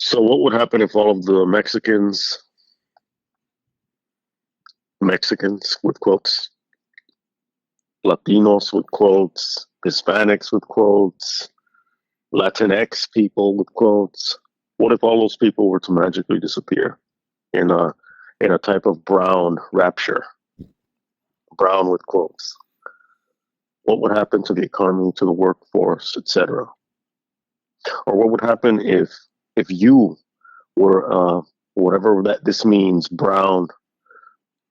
So what would happen if all of the Mexicans with quotes, Latinos with quotes, Hispanics with quotes, Latinx people with quotes, what if all those people were to magically disappear in a type of brown rapture, brown with quotes? What would happen to the economy, to the workforce, etc.? Or what would happen if you were whatever that this means, brown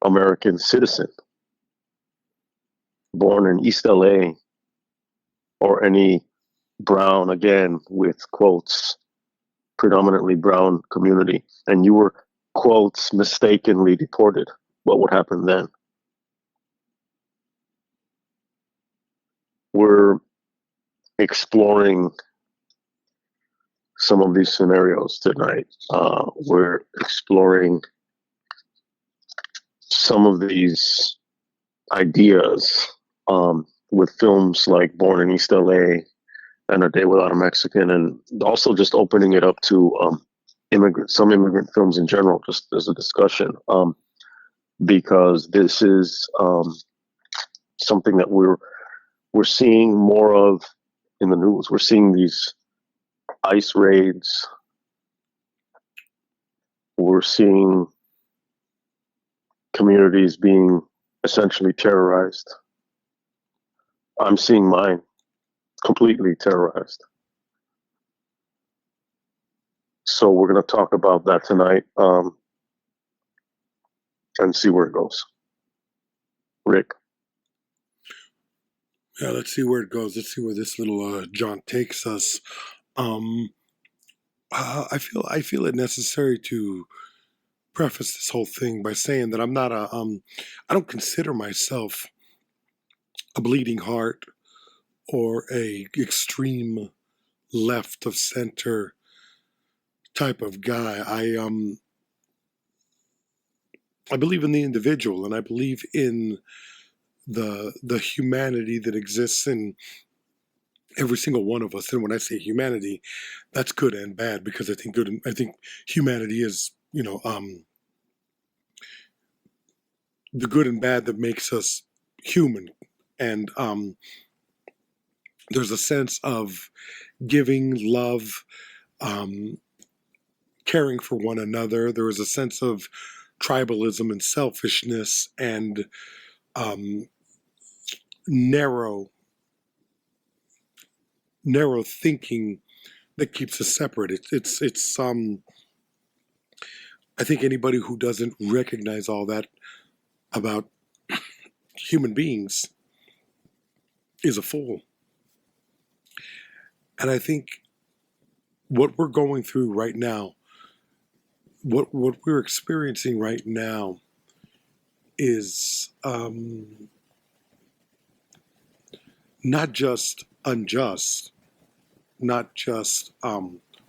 American citizen, born in East L.A. or any brown, again, with quotes, predominantly brown community, and you were, quotes, mistakenly deported? What would happen then? We're exploring some of these scenarios tonight. We're exploring some of these ideas with films like Born in East L.A. and A Day Without a Mexican, and also just opening it up to some immigrant films in general, just as a discussion, because this is something that we're seeing more of in the news. We're seeing these ICE raids. We're seeing communities being essentially terrorized. I'm seeing mine completely terrorized. So we're going to talk about that tonight and see where it goes. Rick? Yeah, let's see where it goes. Let's see where this little jaunt takes us. I feel it necessary to preface this whole thing by saying that I'm not I don't consider myself a bleeding heart or a extreme left of center type of guy. I believe in the individual, and I believe in the humanity that exists in every single one of us. And when I say humanity, that's good and bad, because I think humanity is, the good and bad that makes us human. And there's a sense of giving, love, caring for one another. There is a sense of tribalism and selfishness and narrow thinking that keeps us separate. It's I think anybody who doesn't recognize all that about human beings is a fool. And I think what we're going through right now, what we're experiencing right now, is not just unjust, not just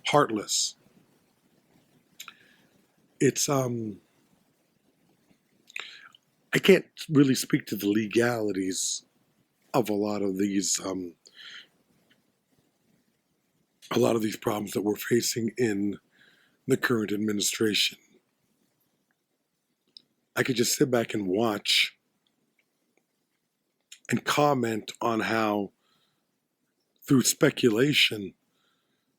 heartless. It's I can't really speak to the legalities of a lot of these problems that we're facing in the current administration. I could just sit back and watch and comment on how, through speculation,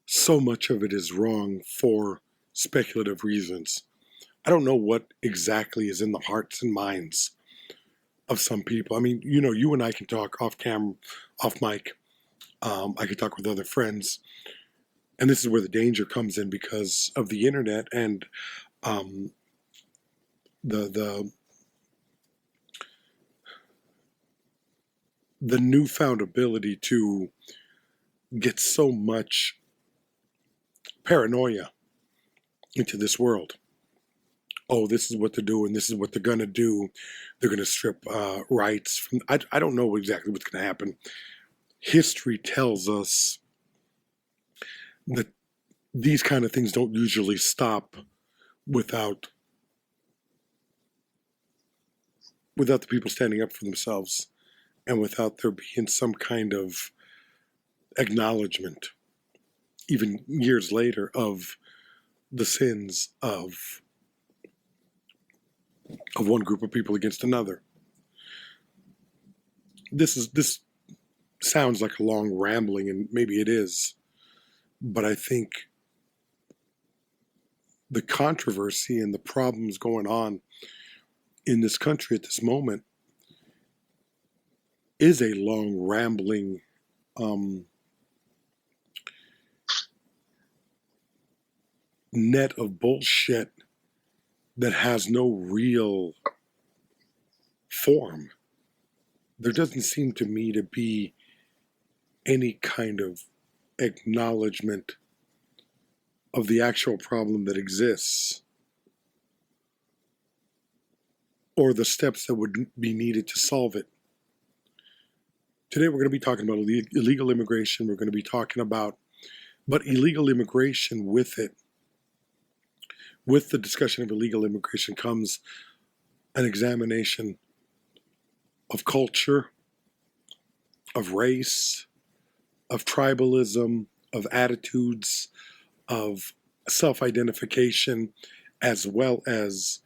so much of it is wrong for speculative reasons. I don't know what exactly is in the hearts and minds of some people. I mean, you and I can talk off camera, off mic. I could talk with other friends. And this is where the danger comes in because of the internet and the newfound ability to get so much paranoia into this world. Oh, this is what they're doing. This is what they're going to do. They're going to strip rights from. I don't know exactly what's going to happen. History tells us that these kind of things don't usually stop without the people standing up for themselves and without there being some kind of acknowledgement, even years later, of the sins of one group of people against another. This sounds like a long rambling, and maybe it is, but I think the controversy and the problems going on in this country at this moment is a long rambling net of bullshit that has no real form. There doesn't seem to me to be any kind of acknowledgement of the actual problem that exists or the steps that would be needed to solve it. Today we're going to be talking about illegal immigration. We're going to be talking about, but illegal immigration with it, with the discussion of illegal immigration comes an examination of culture, of race, of tribalism, of attitudes, of self-identification, as well as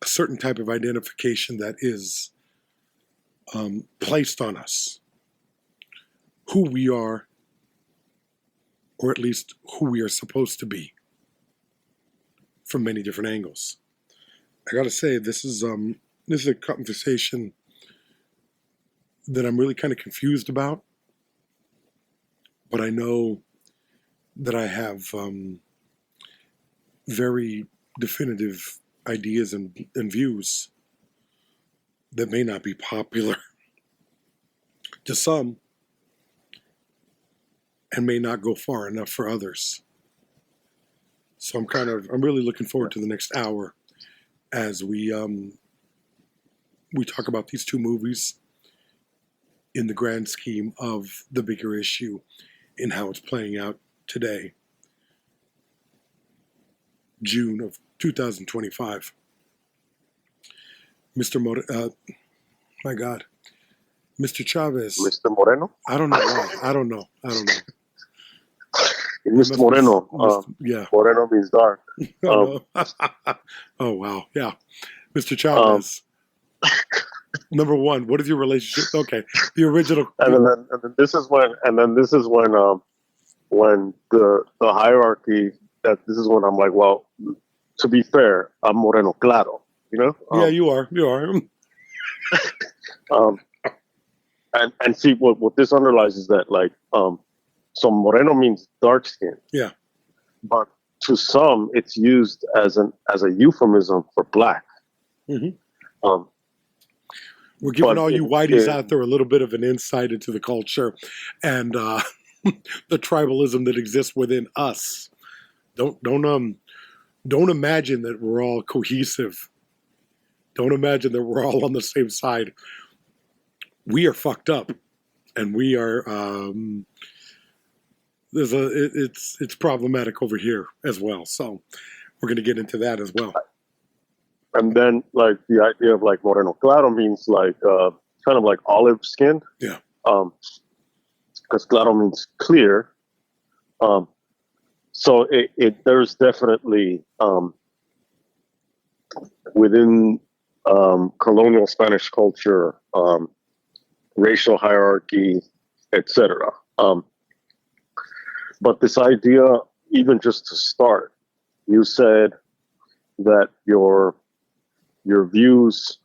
a certain type of identification that is placed on us. Who we are, or at least who we are supposed to be, from many different angles. I gotta say, this is a conversation that I'm really kind of confused about, but I know that I have very definitive ideas and views that may not be popular to some and may not go far enough for others. So I'm really looking forward to the next hour as we talk about these two movies in the grand scheme of the bigger issue and how it's playing out today, June of 2025. My God, Mr. Chavez. Mr. Moreno? I don't know why. I don't know. Mr. Moreno. Yeah. Moreno means dark. Oh, wow. Yeah. Mr. Chavez. Number one, what is your relationship? Okay. The original. And then this is when the hierarchy, that this is when I'm like, well, to be fair, I'm Moreno Claro, you know? Yeah, you are. And see what this underlies is that, like, so Moreno means dark skin. Yeah. But to some, it's used as a euphemism for black. Mm-hmm. We're giving all you whiteys out there a little bit of an insight into the culture and the tribalism that exists within us. Don't imagine that we're all cohesive. Don't imagine that we're all on the same side. We are fucked up, and we are. It's problematic over here as well. So we're going to get into that as well. And then, like, the idea of, like, Moreno Claro means, like, kind of like olive skin. Yeah. Because claro means clear. So there's definitely within colonial Spanish culture, racial hierarchy, etc. But this idea, even just to start, you said that your views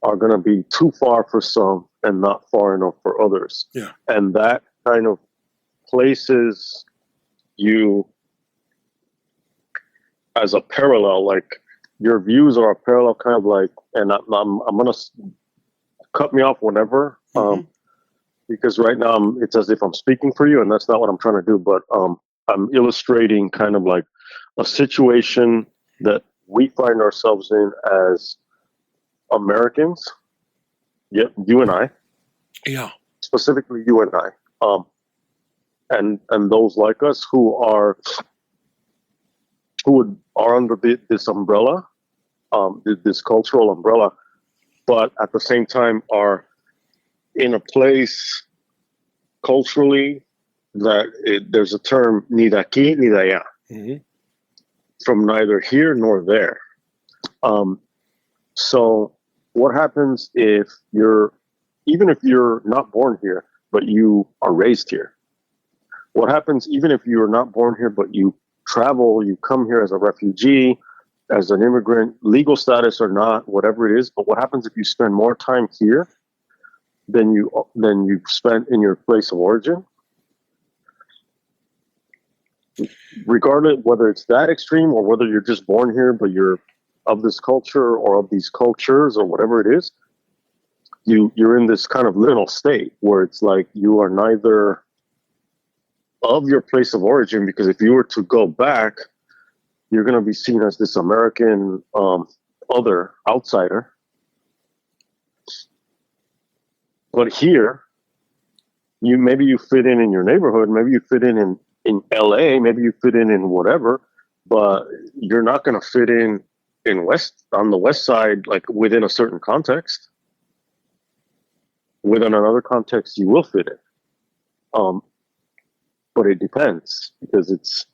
are going to be too far for some and not far enough for others. Yeah. And that kind of places you as a parallel, like your views are a parallel, kind of like, and I'm going to cut me off whenever, because right now it's as if I'm speaking for you, and that's not what I'm trying to do, but I'm illustrating kind of like a situation that we find ourselves in as Americans, you and I. Yeah. Specifically you and I. And those like us who are under this umbrella, this cultural umbrella, but at the same time are in a place culturally that there's a term ni de aquí ni de allá, from neither here nor there. So what happens if even if you're not born here, but you are raised here? What happens even if you are not born here, but you travel, you come here as a refugee, as an immigrant, legal status or not, whatever it is, but what happens if you spend more time here than you've spent in your place of origin? Regardless whether it's that extreme or whether you're just born here but you're of this culture or of these cultures or whatever it is, you're in this kind of liminal state where it's like you are neither of your place of origin, because if you were to go back, you're going to be seen as this American other outsider. But here, maybe you fit in your neighborhood, maybe you fit in L.A., maybe you fit in whatever, but you're not going to fit in on the west side, like within a certain context. Within another context, you will fit in. But it depends, because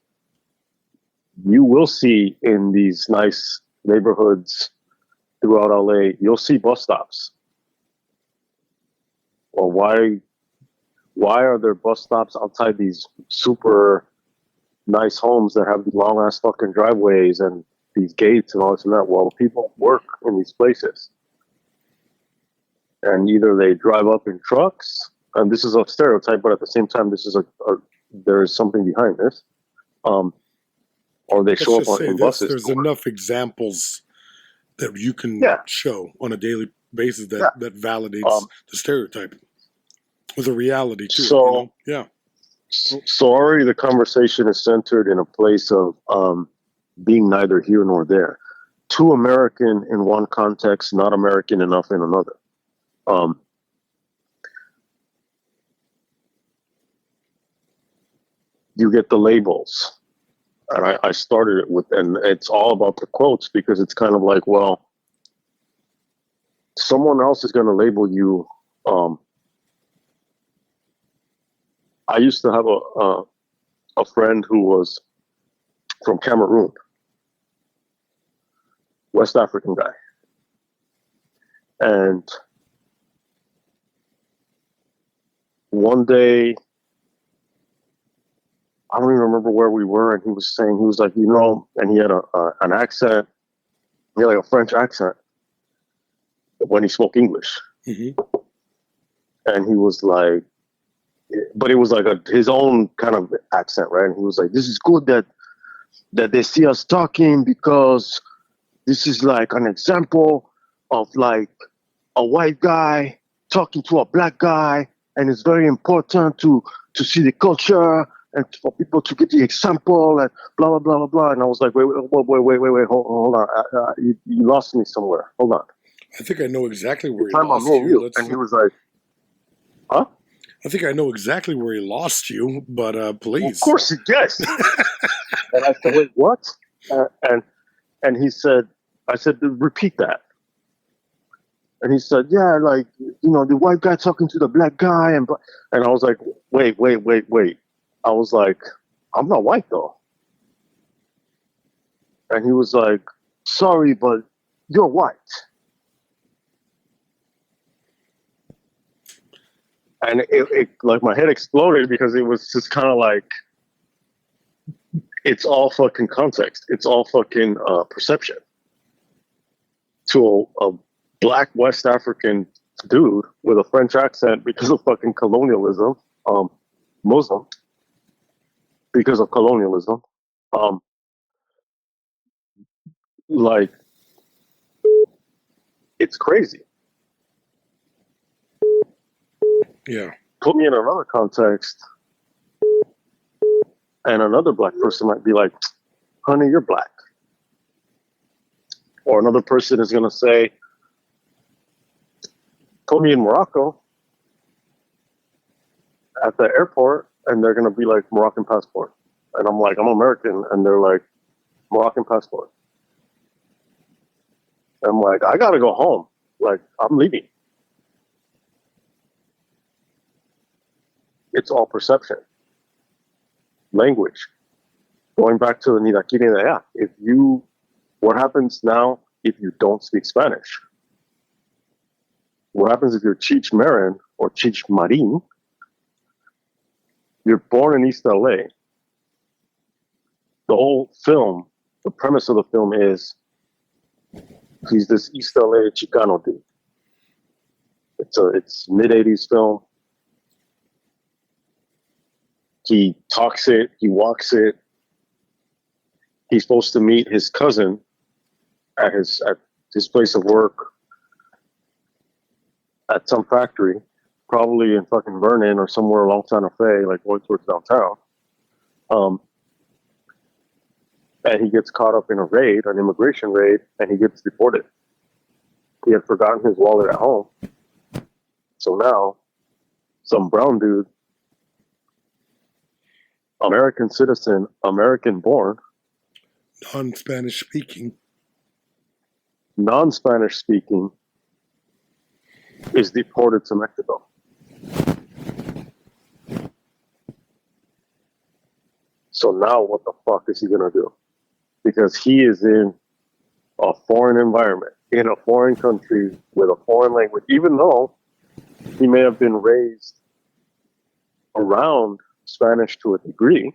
you will see in these nice neighborhoods throughout LA, you'll see bus stops. Well, why are there bus stops outside these super nice homes that have these long ass fucking driveways and these gates and all this and that? Well, people work in these places, and either they drive up in trucks, and this is a stereotype, but at the same time, this is there is something behind this. Or they show up in buses. There's enough examples that you can show on a daily basis that validates the stereotype with a reality too. So, so already the conversation is centered in a place of being neither here nor there. Too American in one context, not American enough in another. You get the labels. And I started it with, and it's all about the quotes, because it's kind of like, well, someone else is going to label you. I used to have a friend who was from Cameroon, West African guy. And one day, I don't even remember where we were, and he was like, and he had an accent, he had like a French accent when he spoke English. Mm-hmm. And he was like, but it was like his own kind of accent, right? And he was like, this is good that they see us talking, because this is like an example of like a white guy talking to a black guy, and it's very important to see the culture and for people to get the example and blah, blah, blah, blah, blah. And I was like, wait, hold on. You lost me somewhere. Hold on. I think I know exactly where he lost you. And he was like, huh? I think I know exactly where he lost you, but please. Well, of course, yes. And I said, wait, what? And he said, I said, repeat that. And he said, yeah, like, the white guy talking to the black guy. And I was like, wait. I was like, I'm not white, though. And he was like, sorry, but you're white. And it like my head exploded, because it was just kind of like, it's all fucking context. It's all fucking perception. To a black West African dude with a French accent because of fucking colonialism, Muslim, because of colonialism, like, it's crazy. Yeah. Put me in another context, and another black person might be like, honey, you're black. Or another person is going to say, put me in Morocco at the airport, and they're going to be like, Moroccan passport. And I'm like, I'm American. And they're like, Moroccan passport. And I'm like, I got to go home. Like, I'm leaving. it's all perception. Language. Going back to ni de aquí ni de allá. What happens now if you don't speak Spanish? What happens if you're Cheech Marin or Cheech Marin? You're born in East L.A. The whole film, the premise of the film is he's this East L.A. Chicano dude. It's mid-'80s film. He talks it, he walks it. He's supposed to meet his cousin at his place of work at some factory, probably in fucking Vernon or somewhere along Santa Fe, like going towards downtown. And he gets caught up in a raid, an immigration raid, and he gets deported. He had forgotten his wallet at home. So now, some brown dude, American citizen, American born, non-Spanish speaking, is deported to Mexico. So now what the fuck is he going to do? Because he is in a foreign environment, in a foreign country with a foreign language, even though he may have been raised around Spanish to a degree.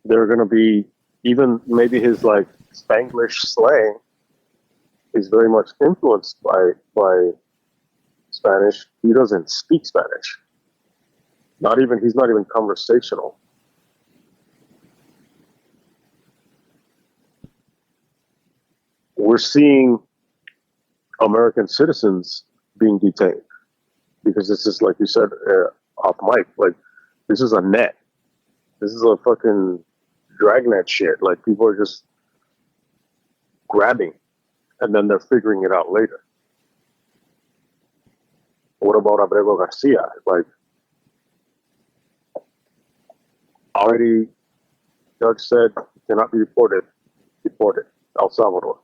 There are going to be, even maybe his like Spanglish slang is very much influenced by Spanish. He doesn't speak Spanish. He's not even conversational. We're seeing American citizens being detained because this is, like you said, off mic, like this is a net. This is a fucking dragnet shit. Like people are just grabbing and then they're figuring it out later. What about Abrego Garcia? Like, already judge said cannot be deported. El Salvador,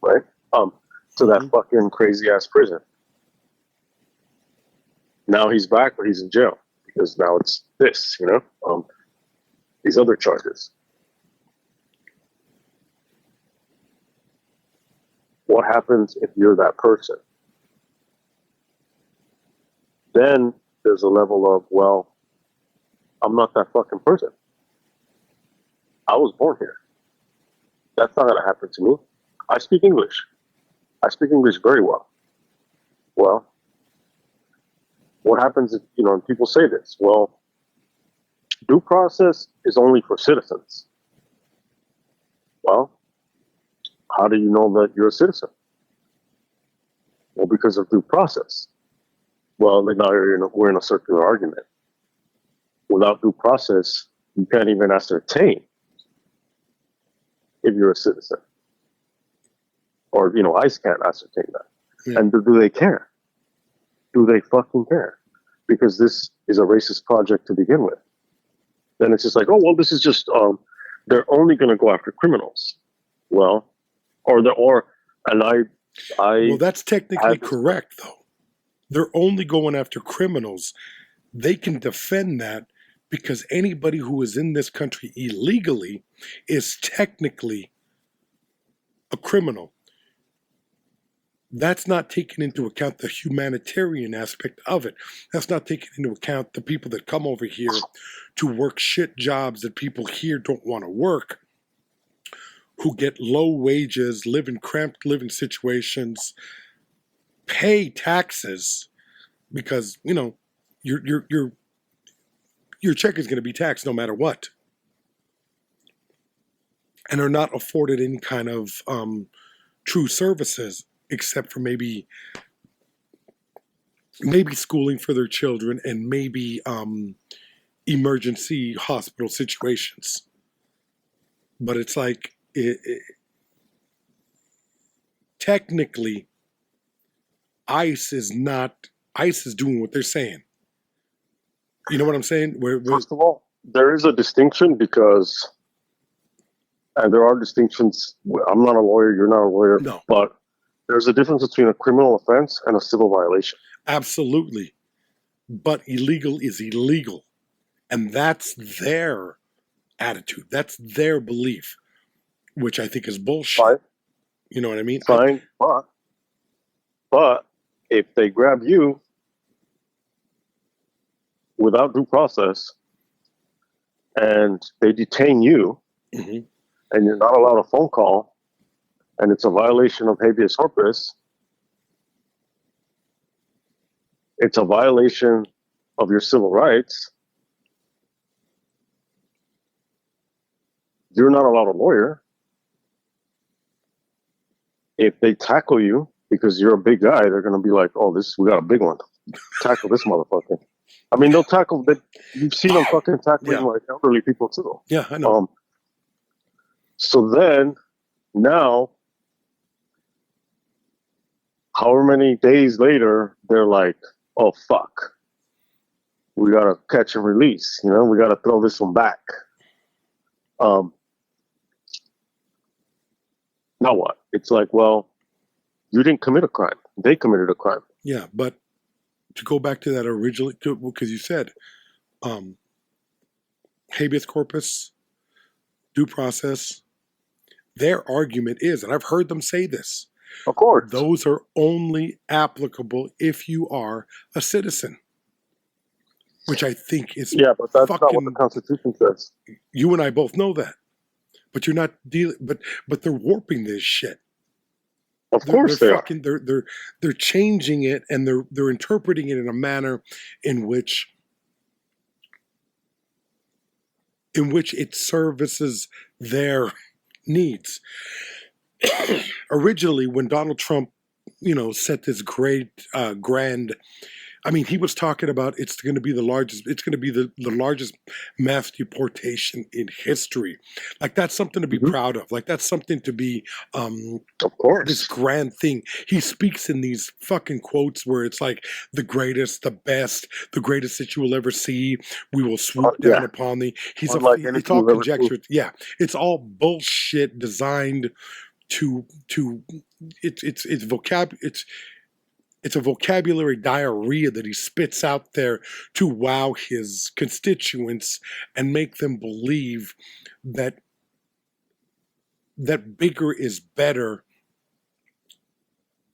right? To that fucking crazy ass prison. Now he's back, but he's in jail because now it's this, these other charges. What happens if you're that person? Then there's a level of, well, I'm not that fucking person. I was born here. That's not going to happen to me. I speak English. I speak English very well. Well, what happens if, and people say this, well, due process is only for citizens. Well, how do you know that you're a citizen? Well, because of due process. Well, now we're in a circular argument. Without due process, you can't even ascertain if you're a citizen. Or, ICE can't ascertain that. Yeah. And do they care? Do they fucking care? Because this is a racist project to begin with. Then it's just like, oh, well, this is just, they're only going to go after criminals. Well, well, that's technically correct, though. They're only going after criminals. They can defend that because anybody who is in this country illegally is technically a criminal. That's not taking into account the humanitarian aspect of it. That's not taking into account the people that come over here to work shit jobs that people here don't want to work, who get low wages, live in cramped living situations, pay taxes because, your check is going to be taxed no matter what, and are not afforded any kind of true services except for maybe schooling for their children and maybe emergency hospital situations. But it's like, technically, ICE is doing what they're saying. You know what I'm saying? First of all, there is a distinction because, and there are distinctions. I'm not a lawyer. You're not a lawyer. No. But there's a difference between a criminal offense and a civil violation. Absolutely. But illegal is illegal. And that's their attitude. That's their belief, which I think is bullshit. Fine. You know what I mean? Fine. But if they grab you without due process and they detain you Mhm. and you're not allowed a phone call and it's a violation of habeas corpus, it's a violation of your civil rights, you're not allowed a lawyer. If they tackle you because you're a big guy, they're going to be like, oh, we got a big one. Tackle this motherfucker. I mean, they'll tackle that. You've seen them fucking tackling like elderly people too. Yeah, I know. So then, now, however many days later, they're like, oh, fuck. We got to catch and release. You know, we got to throw this one back. Now what? It's like, well, you didn't commit a crime. They committed a crime. Yeah, but to go back to that originally, because you said habeas corpus, due process, their argument is, and I've heard them say this, Of course. those are only applicable if you are a citizen. Which I think is but that's not what the Constitution says. You and I both know that. But you're not dealing but they're warping this shit. Of course they are. They're changing it and they're interpreting it in a manner in which it services their needs. Originally, when Donald Trump, set this great grand, I mean, he was talking about it's going to be the largest mass deportation in history. Like, that's something to be proud of. Like, that's something to be, of course, this grand thing. He speaks in these fucking quotes where it's like the greatest, the best, the greatest that you will ever see. We will swoop down upon thee. It's all conjecture. Yeah, it's all bullshit designed to it's a vocabulary diarrhea that he spits out there to wow his constituents and make them believe that bigger is better,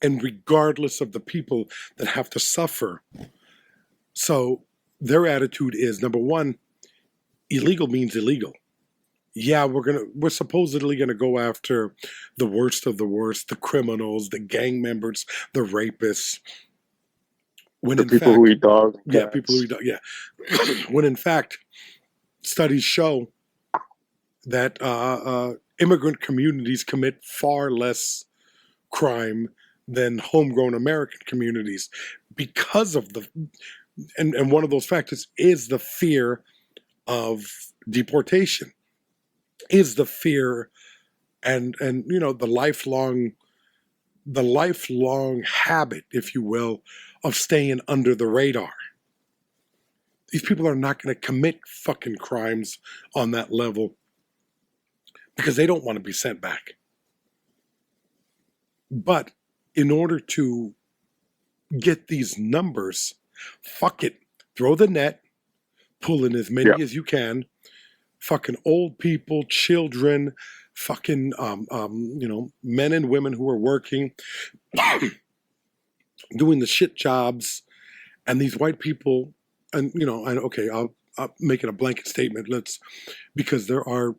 and regardless of the people that have to suffer. So their attitude is, number one, illegal means illegal. Yeah, we're supposedly gonna go after the worst of the worst, the criminals, the gang members, the rapists. When the people who eat dogs. Yeah, people who eat dogs. Yeah. When in fact, studies show that immigrant communities commit far less crime than homegrown American communities because of and one of those factors is the fear of deportation. Is the fear and the lifelong habit, if you will, of staying under the radar. These people are not going to commit fucking crimes on that level because they don't want to be sent back. But in order to get these numbers, fuck it, throw the net, pull in as many as you can. Fucking old people, children, fucking, men and women who are working, doing the shit jobs, and these white people, and I'll make it a blanket statement. Because there are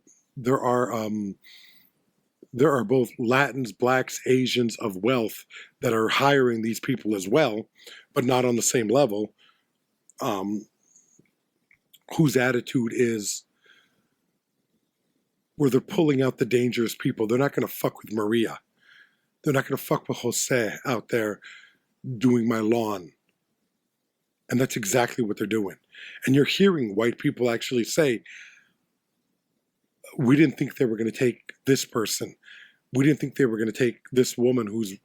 both Latins, blacks, Asians of wealth that are hiring these people as well, but not on the same level. Whose attitude is, where they're pulling out the dangerous people. They're not going to fuck with Maria. They're not going to fuck with Jose out there doing my lawn. And that's exactly what they're doing. And you're hearing white people actually say, we didn't think they were going to take this person. We didn't think they were going to take this woman who's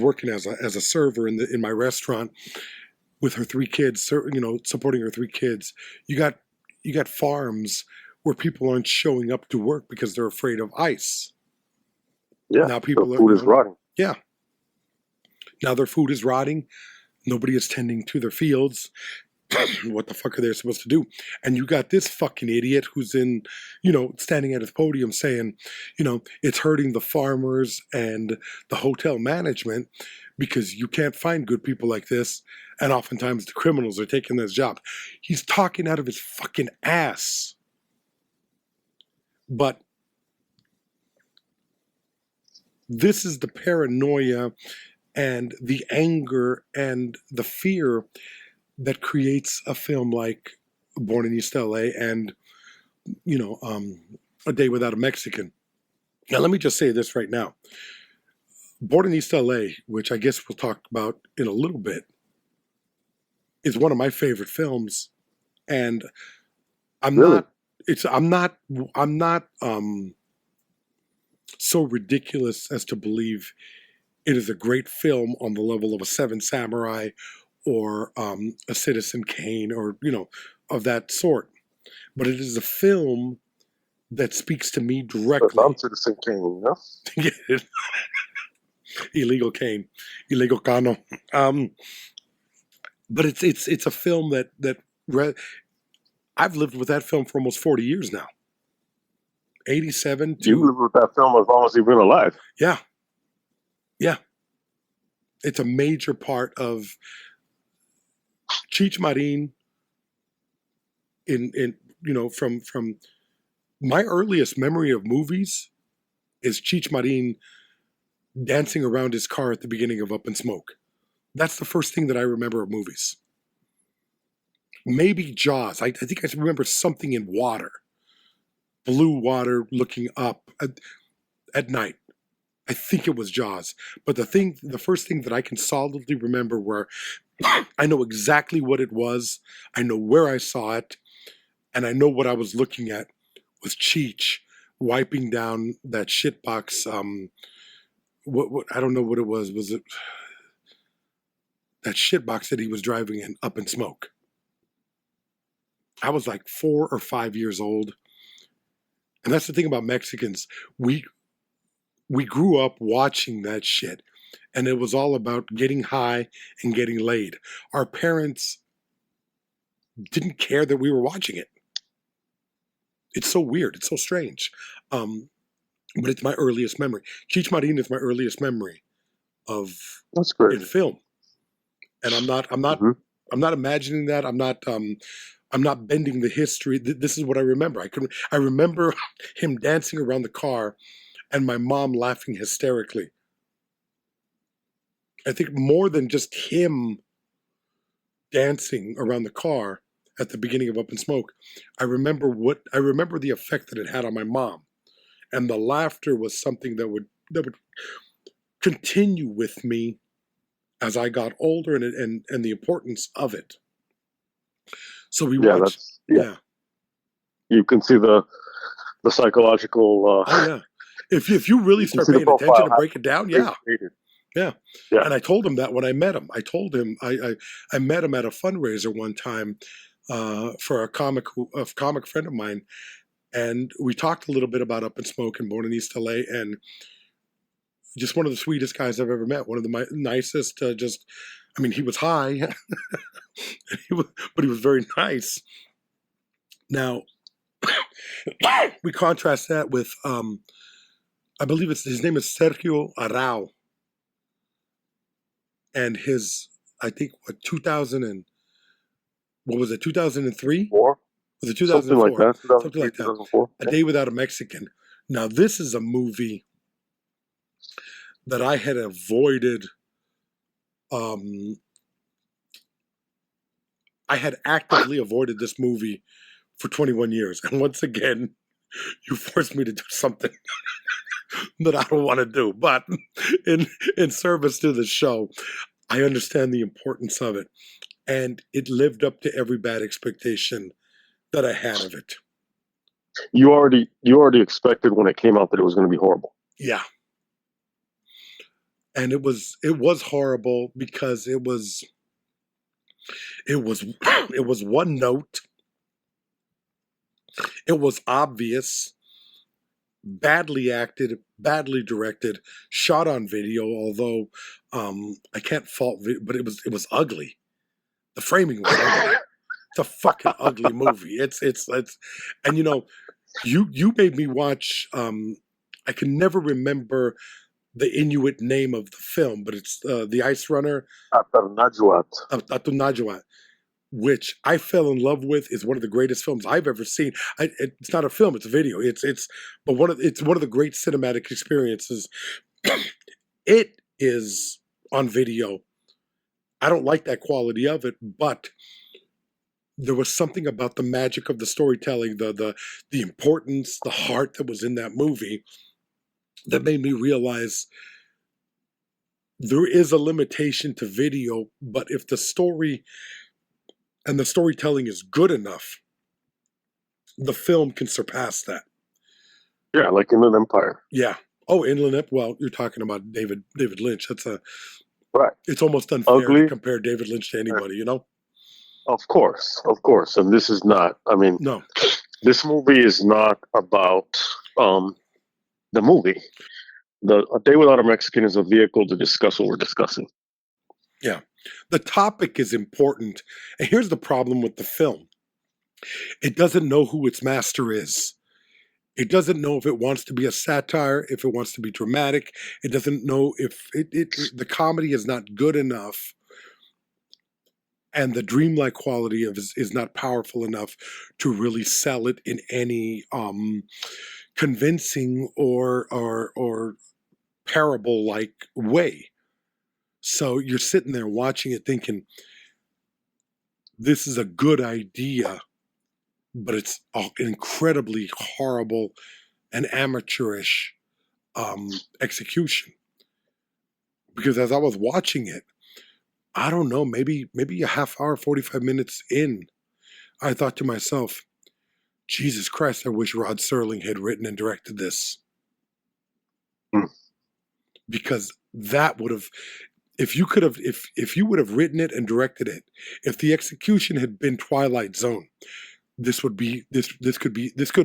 working as a server in my restaurant with her 3 kids, supporting her 3 kids. You got farms where people aren't showing up to work because they're afraid of ICE. Yeah, now people the food is rotting. Yeah. Now their food is rotting. Nobody is tending to their fields. What the fuck are they supposed to do? And you got this fucking idiot who's in, standing at his podium saying, it's hurting the farmers and the hotel management because you can't find good people like this. And oftentimes the criminals are taking this job. He's talking out of his fucking ass. But this is the paranoia and the anger and the fear that creates a film like Born in East L.A. and, A Day Without a Mexican. Now, let me just say this right now. Born in East L.A., which I guess we'll talk about in a little bit, is one of my favorite films. And I'm Really? not so ridiculous as to believe it is a great film on the level of a Seven Samurai or a Citizen Kane or, of that sort. But it is a film that speaks to me directly. I'm Citizen Kane, Yeah. Illegal Kane. Illegal Cano. But it's a film that I've lived with that film for almost 40 years now. 87 to... You've lived with that film as long as you've been alive. Yeah. Yeah. It's a major part of Cheech Marin from my earliest memory of movies is Cheech Marin dancing around his car at the beginning of Up in Smoke. That's the first thing that I remember of movies. Maybe Jaws. I think I remember something in water. Blue water looking up at night. I think it was Jaws. But the first thing that I can solidly remember where I know exactly what it was, I know where I saw it, and I know what I was looking at was Cheech wiping down that shitbox. What I don't know what it was. Was it that shitbox that he was driving in Up in Smoke? I was like 4 or 5 years old. And that's the thing about Mexicans. We grew up watching that shit. And it was all about getting high and getting laid. Our parents didn't care that we were watching it. It's so weird. It's so strange. But it's my earliest memory. Cheech Marin is my earliest memory of That's great. in film. And I'm not imagining that. I'm not bending the history. This is what I remember. I remember him dancing around the car and my mom laughing hysterically. I think more than just him dancing around the car at the beginning of Up in Smoke, I remember the effect that it had on my mom. And the laughter was something that would continue with me as I got older and the importance of it. So we watched. Yeah. You can see the psychological. Oh yeah. If you really start paying attention and break it down, yeah. Yeah. And I told him that when I met him. I told him I met him at a fundraiser one time for a comic friend of mine, and we talked a little bit about Up in Smoke and Born in East L.A. and just one of the sweetest guys I've ever met. One of the nicest. He was high, but he was very nice. Now, we contrast that with, I believe his name is Sergio Arau. And his, I think, 2003? Four? Was it 2004? Something like that. Something like that. 2004. A Day Without a Mexican. Now, this is a movie that I had avoided. I had actively avoided this movie for 21 years. And once again, you forced me to do something that I don't want to do. But in service to the show, I understand the importance of it. And it lived up to every bad expectation that I had of it. You already expected when it came out that it was going to be horrible. Yeah. And it was horrible because it was one note. It was obvious badly acted, badly directed, shot on video. Although I can't fault, but it was ugly. The framing was ugly. It's a fucking ugly movie. It's and you made me watch. I can never remember the Inuit name of the film, but it's the Ice Runner, Atunajwat, which I fell in love with. Is one of the greatest films I've ever seen. It's not a film; it's a video. But it's one of the great cinematic experiences. It is on video. I don't like that quality of it, but there was something about the magic of the storytelling, the importance, the heart that was in that movie that made me realize there is a limitation to video, but if the story and the storytelling is good enough, the film can surpass that. Yeah, like Inland Empire. Yeah. Oh, Inland Empire. Well, you're talking about David Lynch. Right. It's almost unfair to compare David Lynch to anybody, Of course. And this is not. I mean, no. This movie is not about the movie. A Day Without a Mexican is a vehicle to discuss what we're discussing. Yeah. The topic is important. And here's the problem with the film. It doesn't know who its master is. It doesn't know if it wants to be a satire, if it wants to be dramatic. It doesn't know if the comedy is not good enough, and the dreamlike quality of is not powerful enough to really sell it in any convincing or parable-like way. So you're sitting there watching it thinking, this is a good idea, but it's an incredibly horrible and amateurish execution. Because as I was watching it, I don't know, maybe a half hour, 45 minutes in, I thought to myself, Jesus Christ, I wish Rod Serling had written and directed this. Because that would have, if you would have written it and directed it, if the execution had been Twilight Zone, this could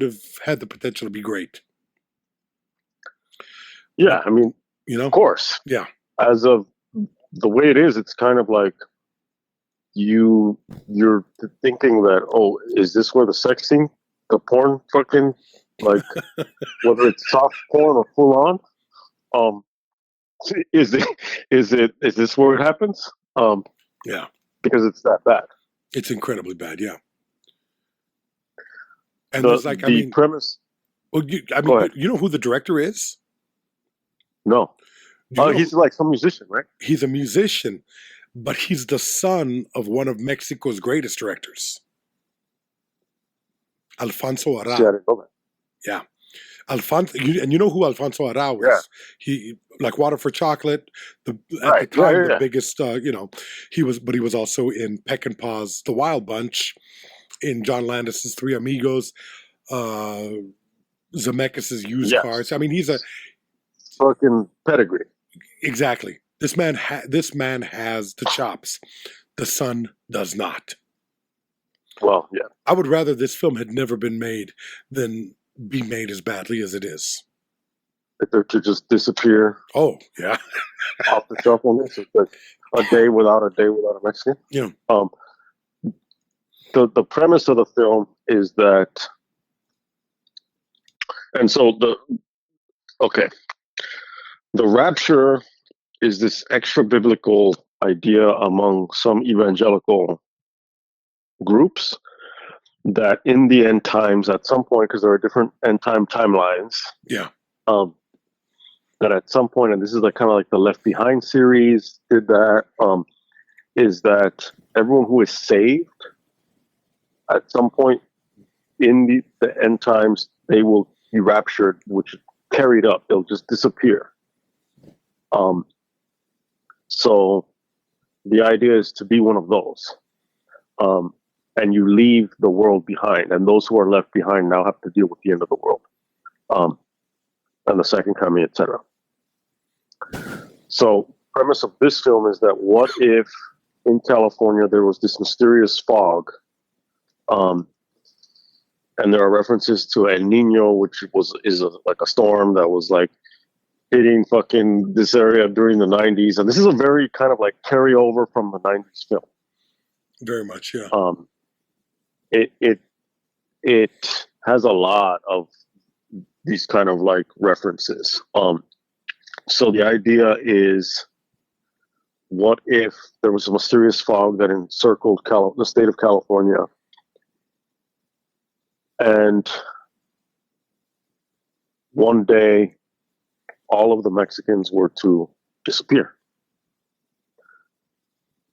have had the potential to be great. Yeah, I mean, of course. Yeah. As of the way it is, it's kind of like you're thinking that, oh, is this where the sex scene, the porn fucking, like, whether it's soft porn or full on, is this where it happens? Yeah. Because it's that bad. It's incredibly bad, yeah. And the premise. Well, you know who the director is? No. He's like some musician, right? He's a musician, but he's the son of one of Mexico's greatest directors, Alfonso Arau. Yeah, I didn't know that. Yeah. Alfonso, and you know who Alfonso Arau is? Yeah. He, like Water for Chocolate, the biggest, he was also in Peck and Paw's The Wild Bunch, in John Landis's Three Amigos, Zemeckis' Used Cars. I mean, he's a fucking pedigree. Exactly. This man has the chops. The son does not. Well, yeah. I would rather this film had never been made than be made as badly as it is. To just disappear. Oh, yeah. Off the shelf on this. It's like a day without a Mexican. Yeah. The premise of the film is that, and so the rapture is this extra biblical idea among some evangelical groups that in the end times, at some point, because there are different end time timelines. Yeah. That at some point, and this is kind of like the Left Behind series did that, is that everyone who is saved at some point in the end times, they will be raptured, which is carried up. They'll just disappear. So the idea is to be one of those. And you leave the world behind. And those who are left behind now have to deal with the end of the world. And the second coming, etc. So premise of this film is that what if in California there was this mysterious fog, and and there are references to El Nino, which is like a storm that was like hitting fucking this area during the 90s. And this is a very kind of like carryover from the 90s film. Very much, yeah. It has a lot of these kind of like references. So the idea is, what if there was a mysterious fog that encircled the state of California, and one day all of the Mexicans were to disappear?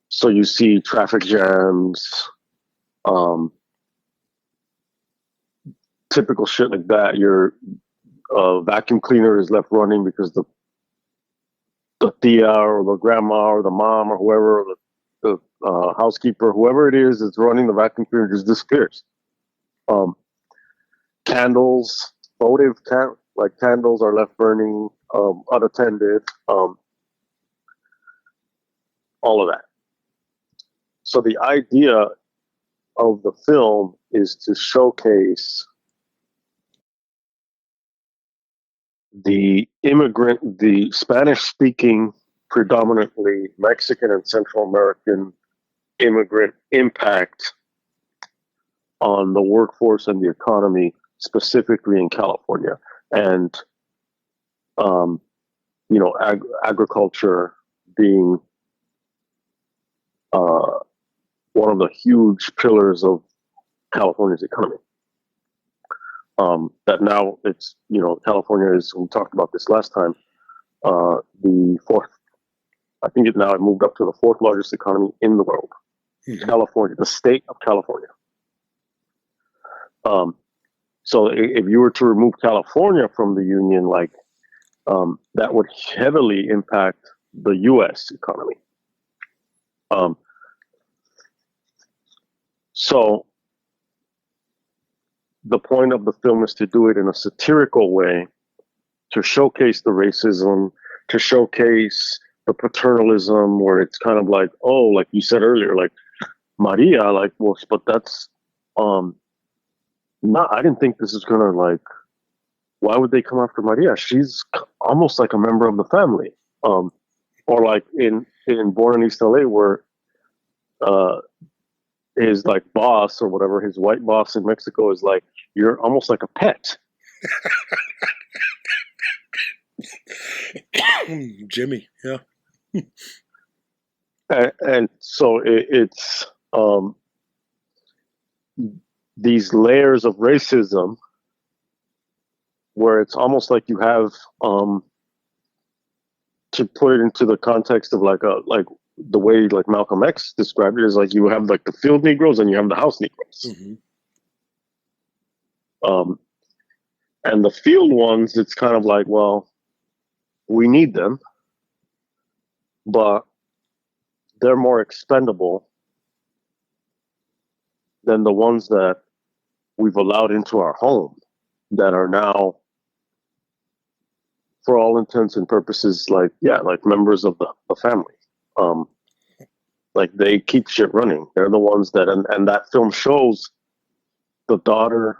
So you see traffic jams, typical shit like that. Your vacuum cleaner is left running because the tia or the grandma or the mom or whoever, the housekeeper, whoever it is that's running the vacuum cleaner, just disappears. Candles, votive candles are left burning unattended. All of that. So the idea of the film is to showcase the Spanish-speaking, predominantly Mexican and Central American immigrant impact on the workforce and the economy, specifically in California. And, agriculture being one of the huge pillars of California's economy. That now it's, California is, we talked about this last time, the fourth, I think it moved up to the fourth largest economy in the world. Mm-hmm. California, the state of California. So if you were to remove California from the union, that would heavily impact the U.S. economy. So the point of the film is to do it in a satirical way, to showcase the racism, to showcase the paternalism, where it's kind of like, oh, like you said earlier, like Maria, but that's not. I didn't think this is gonna why would they come after Maria? She's almost like a member of the family. Or like in Born in East L.A., where his boss or whatever, his white boss in Mexico is like, you're almost like a pet. Jimmy, yeah. and so it's these layers of racism, where it's almost like you have to put it into the context of the way Malcolm X described it, is you have the field Negroes and you have the house Negroes. Mm-hmm. And the field ones, it's kind of like, well, we need them, but they're more expendable than the ones that we've allowed into our home, that are now, for all intents and purposes, members of the family. They keep shit running. They're the ones that, and that film shows the daughter.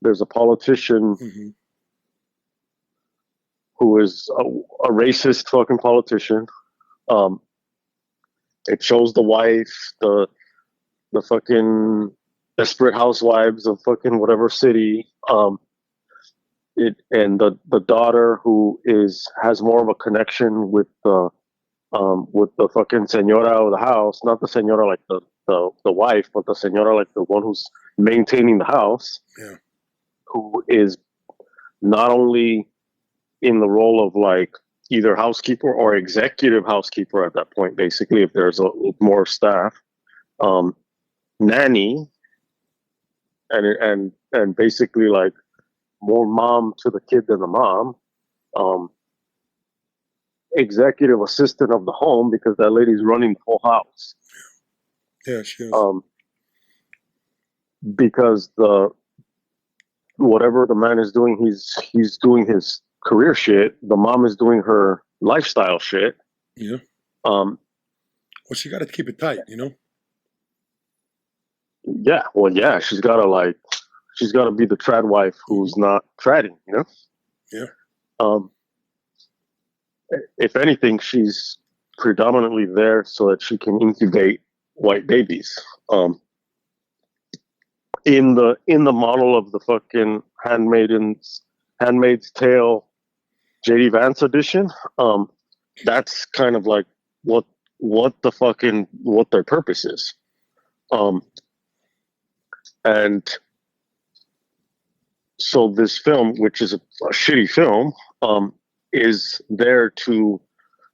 There's a politician mm-hmm. who is a racist fucking politician. It shows the wife, the fucking desperate housewives of fucking whatever city. And the daughter who has more of a connection with the fucking señora of the house, not the señora like the wife, but the señora like the one who's maintaining the house. Yeah. Who is not only in the role of either housekeeper or executive housekeeper at that point, basically, if there's more staff, nanny, and basically more mom to the kid than the mom, executive assistant of the home, because that lady's running the whole house. Yeah, she is. Because whatever the man is doing, he's doing his career shit. The mom is doing her lifestyle shit. Yeah. Well, she got to keep it tight, Yeah. Well, yeah. She's got to she's got to be the trad wife who's not tradding, you know? Yeah. If anything, she's predominantly there so that she can incubate white babies. In the model of the fucking Handmaid's Tale J.D. Vance edition, that's kind of like what their purpose is. And so this film, which is a shitty film, is there to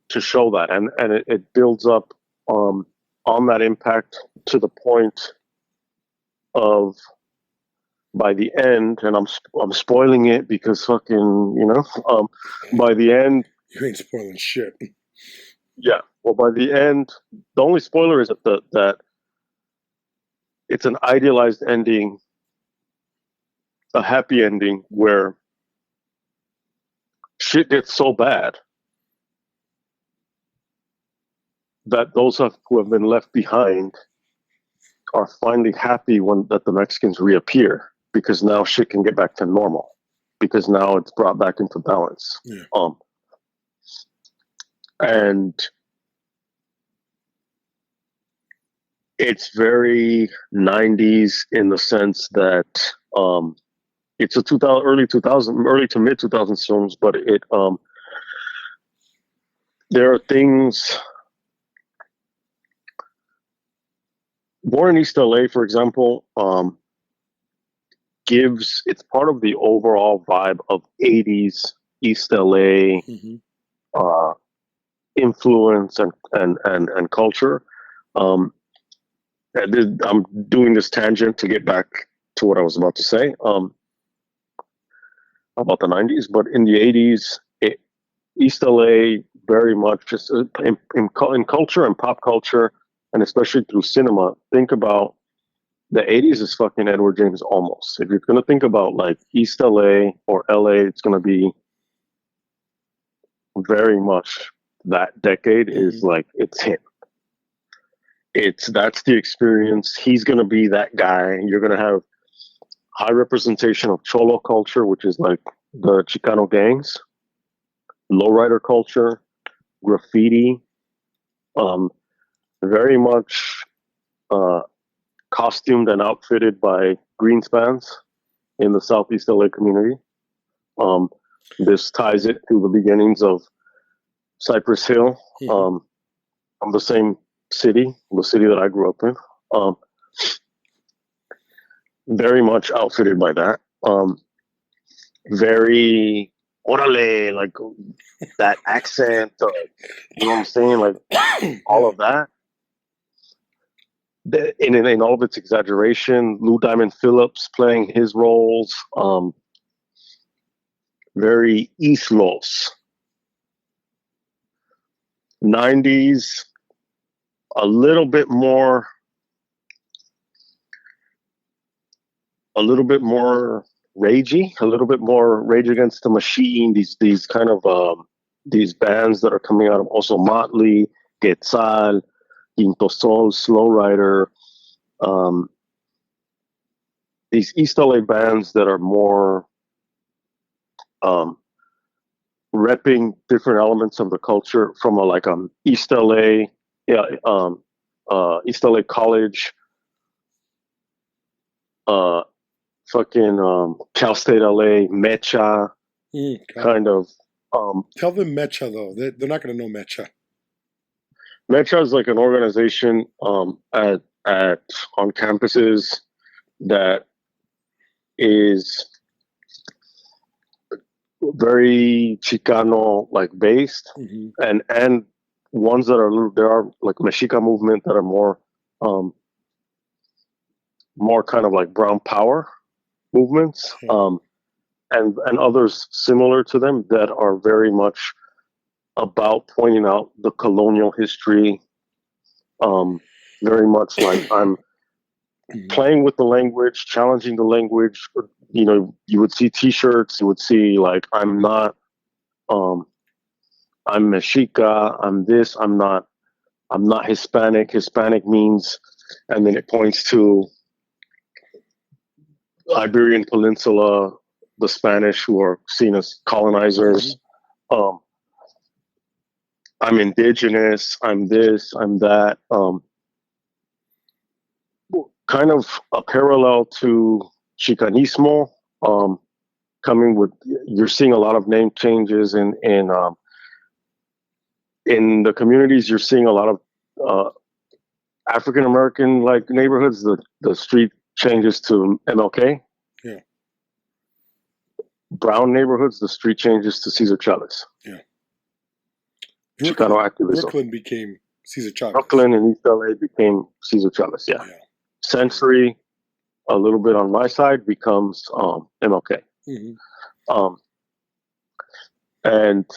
show that, and it builds up on that impact to the point of, by the end, and I'm spoiling it because fucking, you know, by the end, you ain't spoiling shit. Yeah, well, by the end, the only spoiler is that it's an idealized ending, a happy ending where shit gets so bad that those who have been left behind are finally happy that the Mexicans reappear, because now shit can get back to normal, because now it's brought back into balance. Yeah. And it's very 90s in the sense that it's a early to mid 2000s films, but there are things. Born in East L.A., for example, it's part of the overall vibe of 80s East L.A. Influence and culture. I'm doing this tangent to get back to what I was about to say about the 90s, but in the 80s, East LA very much just in culture and pop culture, and especially through cinema. Think about the 80s is fucking Edward James Olmos. If you're going to think about like East LA or LA, it's going to be very much that decade is like, it's him. That's the experience. He's going to be that guy. You're going to have high representation of Cholo culture, which is like the Chicano gangs, lowrider culture, graffiti, very much costumed and outfitted by Greenspans in the Southeast LA community. This ties it to the beginnings of Cypress Hill. I'm the same city, the city that I grew up in. Very much outfitted by that. Very orale, like that accent, you know what I'm saying? Like all of that. In all of its exaggeration, Lou Diamond Phillips playing his roles. Very East Los. 90s, a little bit more ragey, a little bit more Rage Against the Machine. These kind of these bands that are coming out of also Motley, Quetzal, Quinto Sol, Slow Rider. These East LA bands that are more repping different elements of the culture from East LA, East LA college, Cal State LA, Mecha, kind of. Tell them Mecha though. They're not going to know Mecha. Mecha is like an organization on campuses that is very Chicano based, and ones that are like Mexica movement that are more kind of like brown power movements, and others similar to them that are very much about pointing out the colonial history. Very much like I'm playing with the language, challenging the language. You know, you would see T-shirts. You would see like, I'm Mexica. I'm this. I'm not Hispanic. Hispanic means, and then it points to Iberian Peninsula, the Spanish who are seen as colonizers. Um, I'm indigenous. I'm this. I'm that. Kind of a parallel to Chicanismo. Coming with, you're seeing a lot of name changes in the communities. You're seeing a lot of African American like neighborhoods. The street changes to MLK. Yeah. Brown neighborhoods, the street changes to Cesar Chavez. Yeah. Chicano activism. Brooklyn became Cesar Chavez. Brooklyn and East L.A. became Cesar Chavez. Yeah. Century, a little bit on my side, becomes MLK. And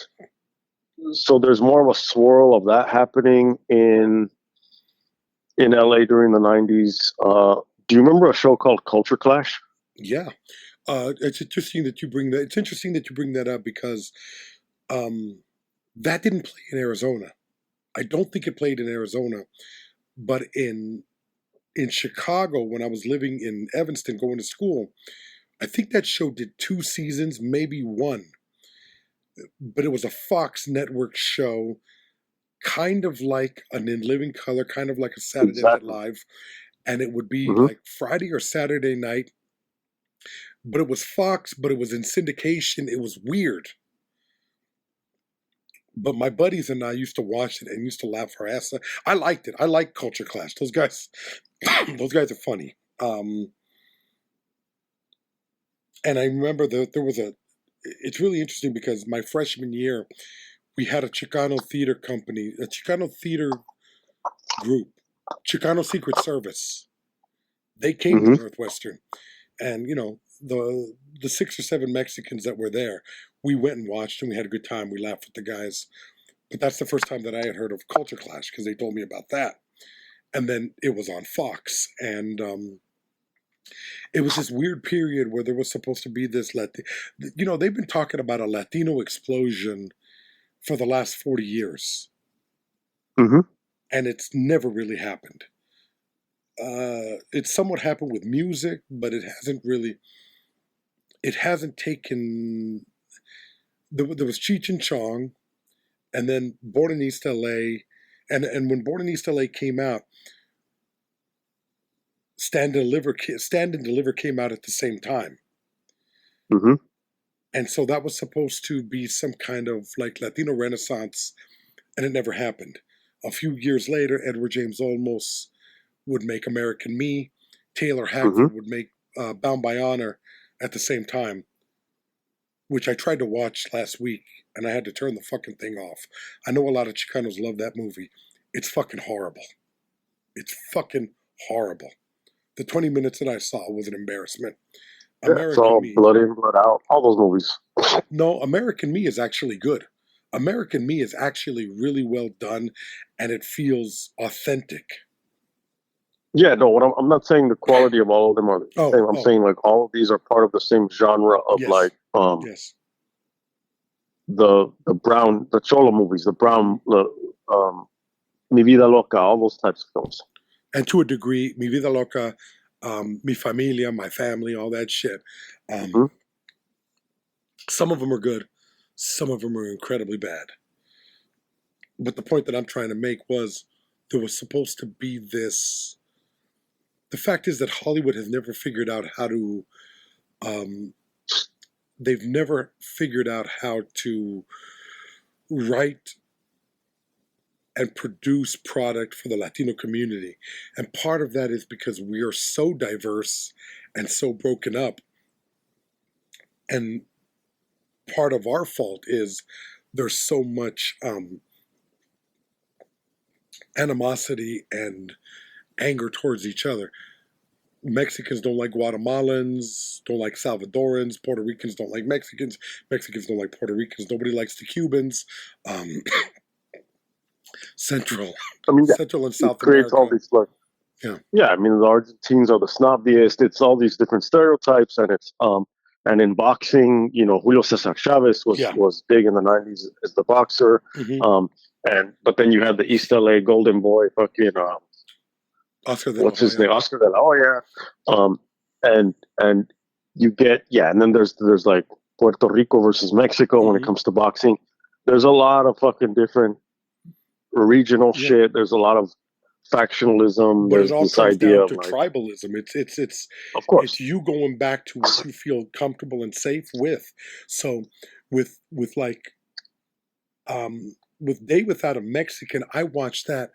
so there's more of a swirl of that happening in LA during the 90s. Do you remember a show called Culture Clash? Yeah. It's interesting that you bring that. It's interesting that you bring that up because that didn't play in Arizona. I don't think it played in Arizona, but in Chicago, when I was living in Evanston going to school, I think that show did 2 seasons, maybe 1. But it was a Fox Network show, kind of like an In Living Color, kind of like a Saturday Night Live. And it would be like Friday or Saturday night. But it was Fox, but it was in syndication. It was weird. But my buddies and I used to watch it and used to laugh our ass off. I liked it. I like Culture Clash. Those guys, those guys are funny. And I remember that there was it's really interesting because my freshman year, we had a Chicano theater company, a Chicano theater group, Chicano Secret Service. They came to Northwestern. And, you know, the 6 or 7 Mexicans that were there, we went and watched and we had a good time. We laughed with the guys. But that's the first time that I had heard of Culture Clash because they told me about that. And then it was on Fox. And it was this weird period where there was supposed to be this you know, they've been talking about a Latino explosion for the last 40 years. And it's never really happened. It's somewhat happened with music, but it hasn't taken, there was Cheech and Chong, and then Born in East L.A., and when Born in East L.A. came out, Stand and Deliver came out at the same time. And so that was supposed to be some kind of like Latino Renaissance, and it never happened. A few years later, Edward James Olmos would make American Me. Taylor Hackford would make Bound by Honor at the same time, which I tried to watch last week, and I had to turn the fucking thing off. I know a lot of Chicanos love that movie. It's fucking horrible. It's fucking horrible. The 20 minutes that I saw was an embarrassment. Yeah, it's all blood in, blood out. All those movies. No, American Me is actually good. American Me is actually really well done, and it feels authentic. Yeah, no. I'm not saying the quality of all of them are the same. I'm saying like all of these are part of the same genre of the Cholo movies, the brown, Mi Vida Loca, all those types of films. And to a degree, Mi Vida Loca, Mi Familia, My Family, all that shit. Some of them are good. Some of them are incredibly bad. But the point that I'm trying to make was there was supposed to be this. The fact is that Hollywood has never figured out how to. They've never figured out how to write and produce product for the Latino community. And part of that is because we are so diverse and so broken up. And part of our fault is there's so much animosity and anger towards each other. Mexicans don't like Guatemalans, don't like Salvadorans, Puerto Ricans don't like Mexicans, Mexicans don't like Puerto Ricans, nobody likes the Cubans. Central and South creates America. All these like, I mean, the Argentines are the snobbiest. It's all these different stereotypes, and it's and in boxing, you know, Julio Cesar Chavez was big in the 90s as the boxer, but then you had the East L.A. Golden Boy, fucking Oscar de what's his name, Oscar de la Hoya, and you get, and then there's like Puerto Rico versus Mexico when it comes to boxing. There's a lot of fucking different regional shit. There's a lot of factionalism. But There's it all this comes idea down of to like, tribalism. of course, It's you going back to what you feel comfortable and safe with. So with Day Without a Mexican, I watched that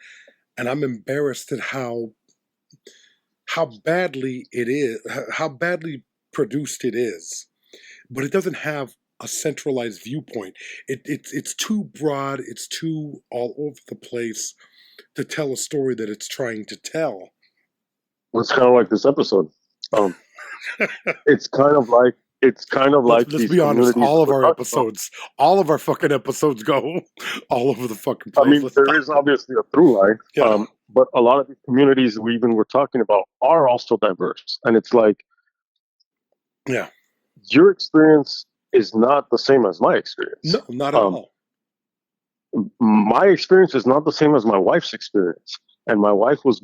and I'm embarrassed at how badly it is, how badly produced it is. But it doesn't have a centralized viewpoint. It's too broad, it's too all over the place to tell a story that it's trying to tell. it's kind of like this episode. It's kind of like Let's be honest. All of our episodes, all of our fucking episodes go all over the fucking place. I mean, there is obviously a through line, but a lot of these communities we even were talking about are also diverse, and it's like, your experience is not the same as my experience. No, not at all. My experience is not the same as my wife's experience, and my wife was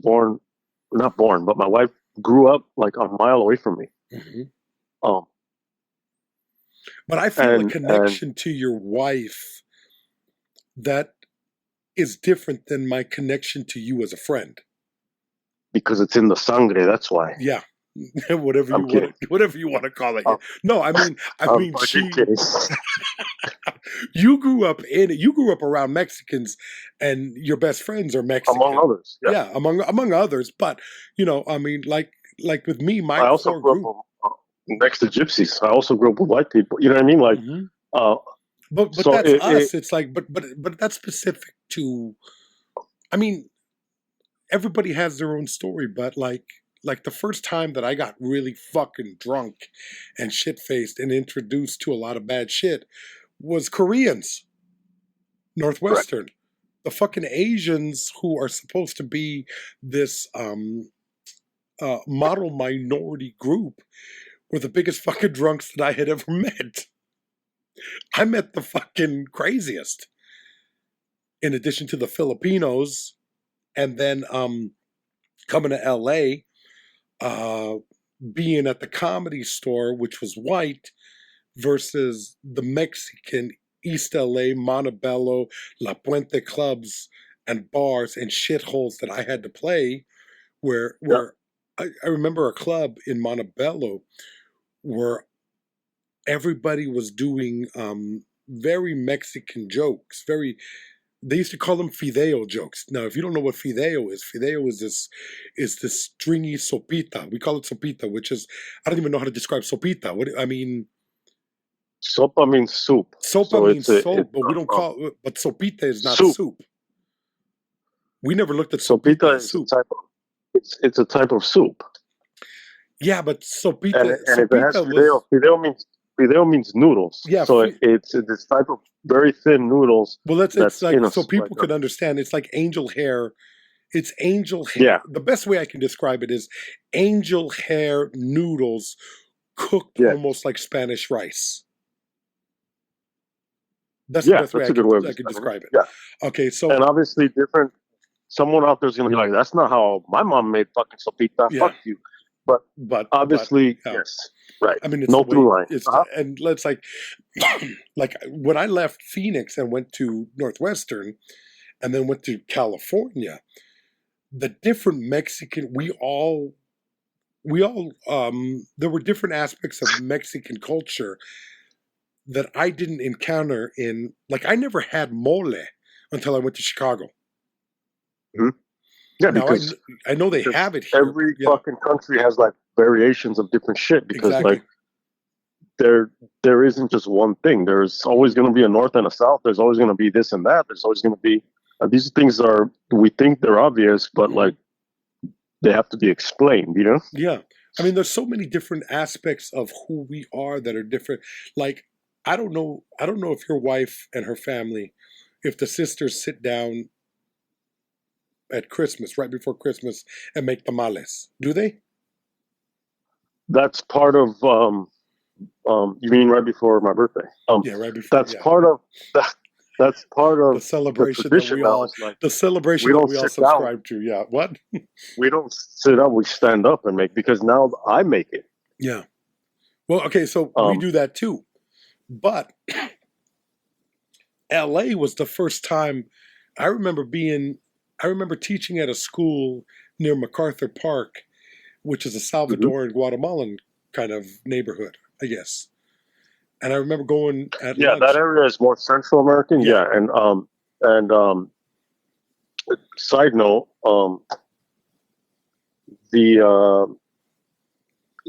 not born, but my wife grew up like a mile away from me. But I feel a connection to your wife that is different than my connection to you as a friend. Because it's in the sangre, that's why. Yeah. whatever you want to call it. No, I mean you grew up around Mexicans and your best friends are Mexican. Among others. Yeah, among others. But I mean, like with me, my I also grew up next to gypsies. I also grew up with white people. You know what I mean? Like, but so that's us. It's like, but that's specific to. I mean, everybody has their own story, but like the first time that I got really fucking drunk and shit faced and introduced to a lot of bad shit was Koreans, Northwestern, the fucking Asians who are supposed to be this model minority group were the biggest fucking drunks that I had ever met. I met the fucking craziest. In addition to the Filipinos, and then coming to L.A., being at the Comedy Store, which was white, versus the Mexican East L.A., Montebello, La Puente clubs and bars and shitholes that I had to play, where I remember a club in Montebello where everybody was doing very Mexican jokes, they used to call them fideo jokes. Now, if you don't know what fideo is this stringy sopita. We call it sopita, which is, I don't even know how to describe sopita. Sopa means soup. Sopa means soup, but we don't call it, but sopita is not soup. We never looked at sopita as soup. It's a type of soup. Yeah, but sopita. And if it has fideo means noodles. Yeah. So it's this type of very thin noodles. Well, it's like, so people could understand. It's like angel hair. It's angel hair. Yeah. The best way I can describe it is angel hair noodles cooked almost like Spanish rice. That's the best way I could describe it. Yeah. Okay, so and obviously different. Someone out there's gonna be like, that's not how my mom made fucking sopita. Yeah. Fuck you. But obviously, yes, right. I mean, it's no through line. And let's like when I left Phoenix and went to Northwestern, and then went to California, the different Mexican we all there were different aspects of Mexican culture that I didn't encounter in, like, I never had mole until I went to Chicago. Mm-hmm. Yeah, now, because I know they have it here. Every fucking country has like variations of different shit because like there isn't just one thing. There's always going to be a north and a south. There's always going to be this and that. There's always going to be these things we think they're obvious, but like they have to be explained. You know? Yeah. I mean, there's so many different aspects of who we are that are different. Like, I don't know if your wife and her family, if the sisters sit down at Christmas, right before Christmas, and make tamales. Do they? That's part of, you mean right before my birthday? Yeah, right before. That's part of that. That's part of the celebration that we all subscribe to. Yeah. What? We don't sit up. We stand up and make, because now I make it. Yeah. Well, okay, so we Um, do that too. But LA was the first time I remember being, I remember teaching at a school near MacArthur Park, which is a mhm. Salvadoran Guatemalan kind of neighborhood, I guess. And I remember going at Yeah, that lunch. area is more Central American. Yeah, Yeah, and side note, the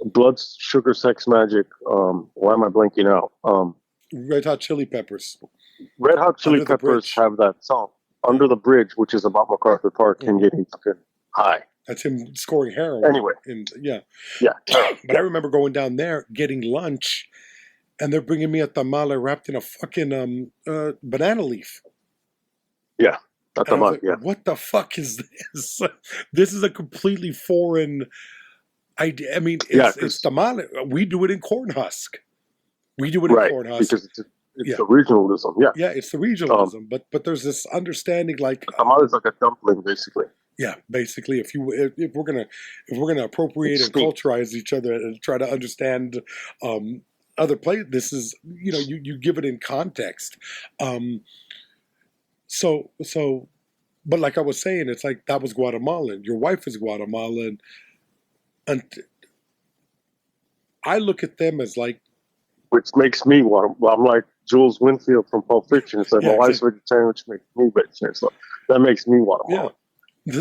blood, sugar, sex, magic. Why am I blanking out? Red Hot Chili Peppers, Red Hot Chili Under the Peppers Bridge. have that song Yeah. "Under the Bridge," which is about MacArthur Park and Hmm. getting fucking high. That's him scoring heroin. Anyway, And yeah. yeah, But I yeah, remember going down there, getting lunch, and they're bringing me a tamale wrapped in a fucking banana leaf. yeah. Not And the I was man. like, Yeah, what the fuck is this? This is a completely foreign idea. I mean, yeah, it's because tamale. We do it in corn husk. We do it in right, corn husk. because it's Yeah. the regionalism. Yeah, Yeah, it's the um, regionalism, but there's this understanding, like, the tamal is like a dumpling, basically. yeah, basically, if we're gonna appropriate It's and steamed. culturize each other and try to understand um, other places, this is, you give it in context. Um, so, but like I was saying, it's like that was Guatemalan. Your wife is Guatemalan, and I look at them as like, Which makes me want. Well, I'm like Jules Winfield from Pulp Fiction. It's like my yeah, wife's exactly, vegetarian, which makes me vegetarian. So that makes me yeah. Guatemalan.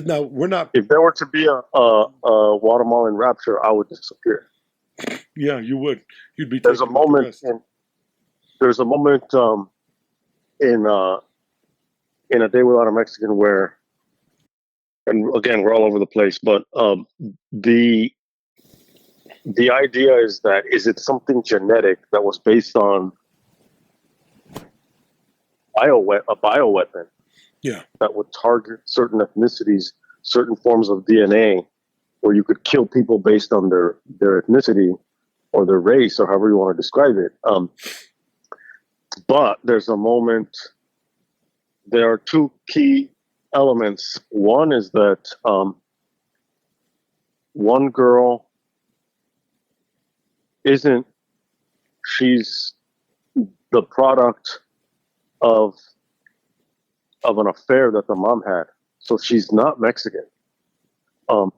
Now we're not. If there were to be a Guatemalan rapture, I would disappear. Yeah, you would. You'd be There's a taken with the moment rest. in there's a moment in in A Day Without a Mexican where, and again we're all over the place, but the the idea is that is it something genetic that was based on a bioweapon Yeah, that would target certain ethnicities, certain forms of DNA, where you could kill people based on their ethnicity or their race or however you want to describe it. But there's a moment. There are two key elements. One is that one girl isn't. She's the product of an affair that the mom had, so she's not Mexican. Um,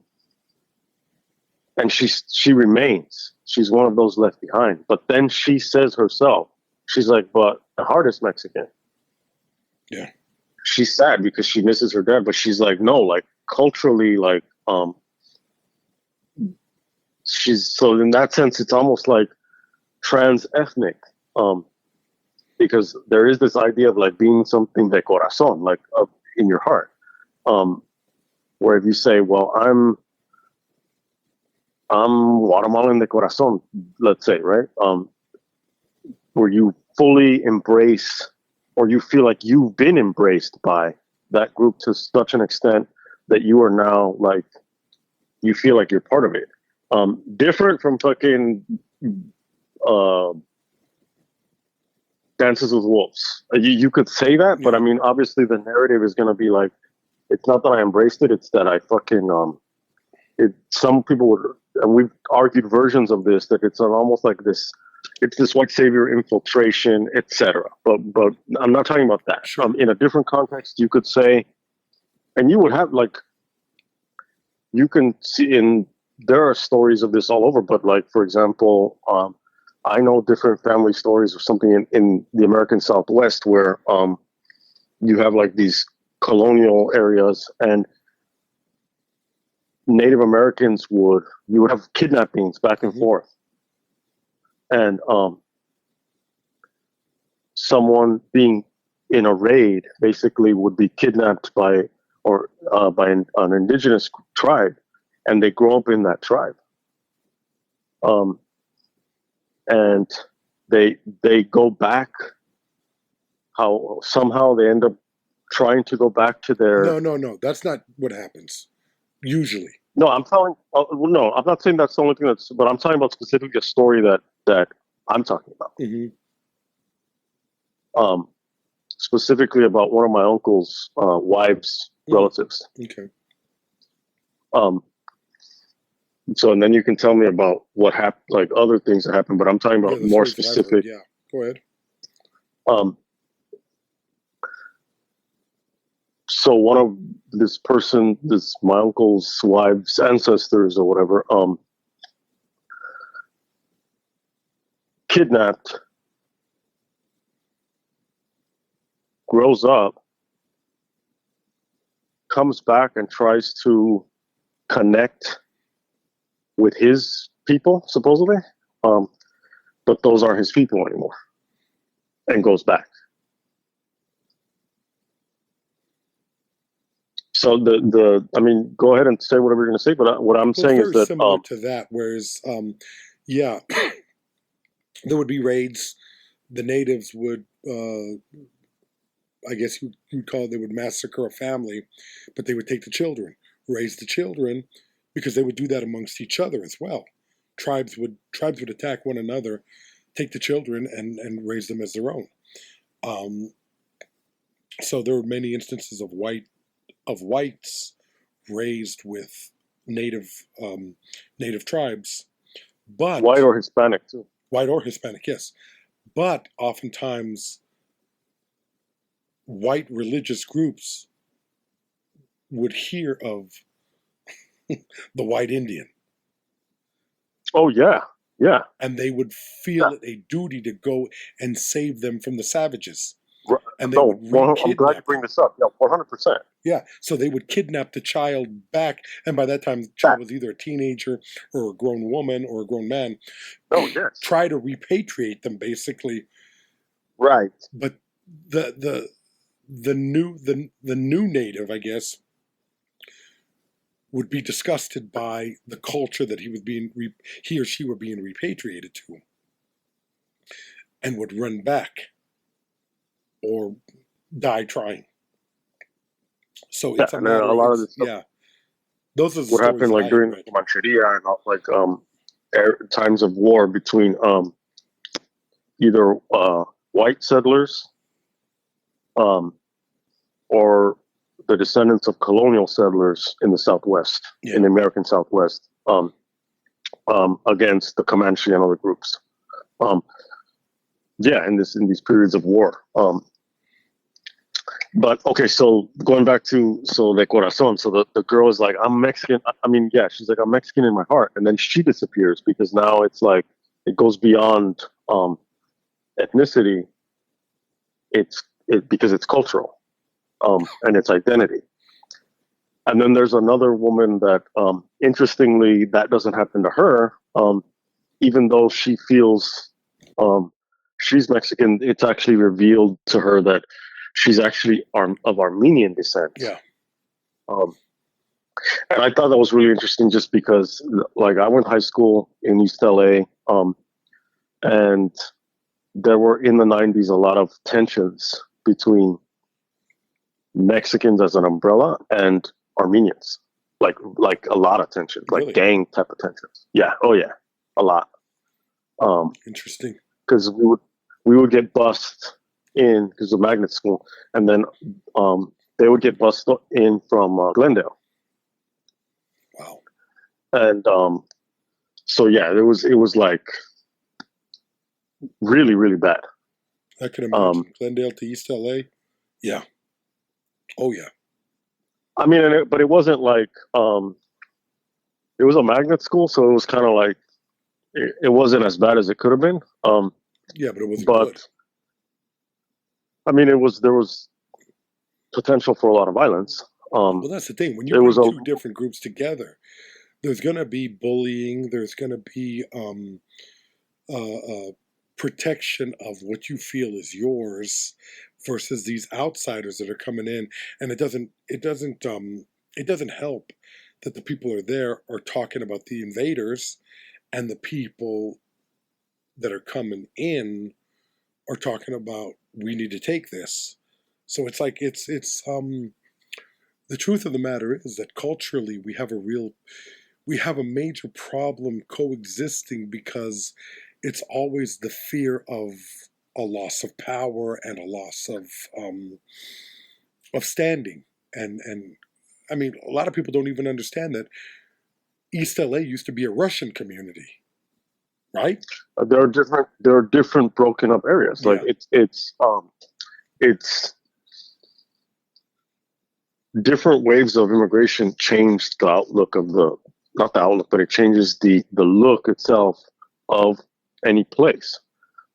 and she remains. She's one of those left behind. But then she says herself, she's like, "But the heart is Mexican." yeah, She's sad because she misses her dad, but she's like, no, like culturally, like she's so in that sense, it's almost like trans ethnic, because there is this idea of like being something de corazon, like in your heart, where if you say, well, I'm Guatemalan de corazon, let's say, right, where you fully embrace or you feel like you've been embraced by that group to such an extent that you are now like you feel like you're part of it. Different from fucking uh, Dances with Wolves. You could say that, but yeah. I mean, obviously, the narrative is going to be like, it's not that I embraced it; it's that I fucking It. Some people would, and we've argued versions of this that it's almost like this. It's this white savior infiltration, etc. But I'm not talking about that. Sure. In a different context, you could say, and you would have like you can see in there are stories of this all over. But like for example, I know different family stories of something in the American Southwest where you have like these colonial areas and Native Americans you would have kidnappings back and Hmm. forth, and someone being in a raid basically would be kidnapped by or by an indigenous tribe, and they grow up in that tribe, um, and they go back. How somehow they end up trying to go back to their. No, no, no. That's not what happens usually. No, I'm telling. No, I'm not saying that's the only thing that's. But I'm talking about specifically a story that I'm talking about. Hmm. Um, Specifically about one of my uncle's wives' relatives. Okay. Um, So, and then you can tell me about what happened, like other things that happened. But I'm talking Yeah, about the more stories that I've heard. specific. Yeah, go ahead. Um, so one of my uncle's wife's ancestors or whatever, kidnapped, grows up, comes back and tries to connect with his people, supposedly. But those aren't his people anymore, and goes back. So I mean, go ahead and say whatever you're going to say. But what I'm Well, it's saying is very that, similar to that. Whereas, yeah, there would be raids. The natives would, I guess you'd call it, they would massacre a family, but they would take the children, raise the children, because they would do that amongst each other as well. Tribes would attack one another, take the children, and raise them as their own. So there were many instances of whites raised with native tribes, white but or Hispanic too. white or Hispanic, yes. But oftentimes, white religious groups would hear of the white Indian, Oh yeah, yeah. and they would Yeah. feel it a duty to go and save them from the savages, and they would No, I'm glad you re-kidnap bring them. this up. Yeah, 100%. Yeah, so they would kidnap the child back, and by that time, the child was either a teenager or a grown woman or a grown man. Oh yes. Try to repatriate them, basically. Right. But the new native, I guess, would be disgusted by the culture that he or she were being repatriated to, and would run back or die trying. So Yeah, it's a and then a matter. lot of this stuff Yeah, those are the would stories happen that like I had during the read. Comancheria and like times of war between either white settlers um, or the descendants of colonial settlers in the Southwest, Yeah. in the American Southwest, against the Comanche and other groups. Yeah, in these periods of war. But okay, so going back to De Corazon, so the girl is like, I'm Mexican. I mean, yeah, she's like, I'm Mexican in my heart, and then she disappears because now it's like it goes beyond ethnicity. Because it's cultural, and it's identity. And then there's another woman that, interestingly, that doesn't happen to her, even though she feels she's Mexican. It's actually revealed to her that she's actually of Armenian descent. Yeah. And I thought that was really interesting, just because, like, I went to high school in East L.A., and there were in the '90s a lot of tensions between Mexicans as an umbrella and Armenians, like a lot of tensions, Really? like gang type of tensions. Yeah, oh yeah, a lot. Interesting. Because we would get bussed in because of magnet school, and then they would get bussed in from Glendale. Wow. And so yeah, it was like really, really bad. I can imagine. Glendale to East L.A. Yeah. Oh yeah. I mean, but it wasn't like it was a magnet school, so it was kind of like it wasn't as bad as it could have been. Yeah, but it wasn't but good. I mean, there was potential for a lot of violence. Well, that's the thing. When you bring two different groups together, there's going to be bullying. There's going to be protection of what you feel is yours versus these outsiders that are coming in, and it doesn't help that the people are talking about the invaders, and the people that are coming in are talking about, we need to take this. So it's like it's the truth of the matter is that culturally we have a major problem coexisting, because it's always the fear of a loss of power and a loss of standing. And I mean, a lot of people don't even understand that East L.A. used to be a Russian community, right? There are different broken up areas. Like Yeah. it's different waves of immigration changed the outlook of not the outlook, but it changes the look itself of any place.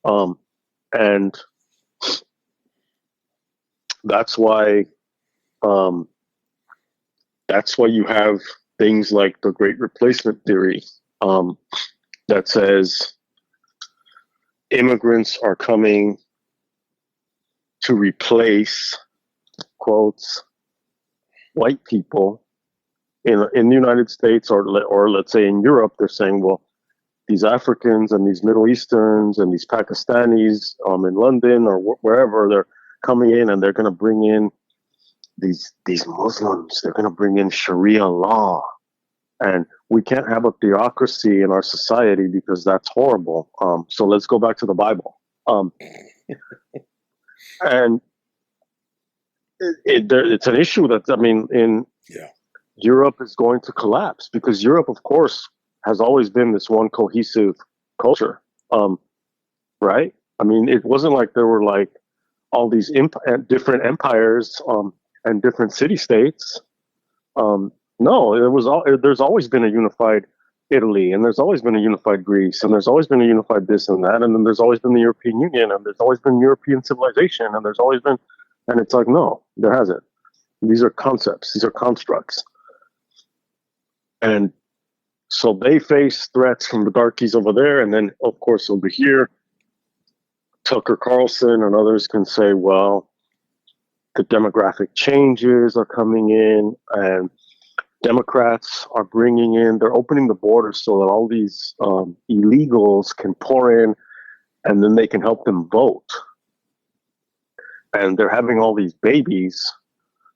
And that's why you have things like the Great Replacement theory, that says immigrants are coming to replace, quotes, white people in the United States, or let's say in Europe. They're saying, well, these Africans and these Middle Easterns and these Pakistanis in London or wherever, they're coming in and they're going to bring in these Muslims. They're going to bring in Sharia law, and we can't have a theocracy in our society because that's horrible. So let's go back to the Bible. And it's an issue that, I mean, in Europe is going to collapse, because Europe, of course, has always been this one cohesive culture, right? I mean, it wasn't like there were like all these different empires and different city-states. No, there's always been a unified Italy, and there's always been a unified Greece, and there's always been a unified this and that, and then there's always been the European Union, and there's always been European civilization, and there's always been, and it's like, no, there hasn't. These are concepts, these are constructs. And so they face threats from the darkies over there, and then, of course, over here, Tucker Carlson and others can say, well, the demographic changes are coming in, and Democrats are they're opening the borders so that all these illegals can pour in, and then they can help them vote. And they're having all these babies,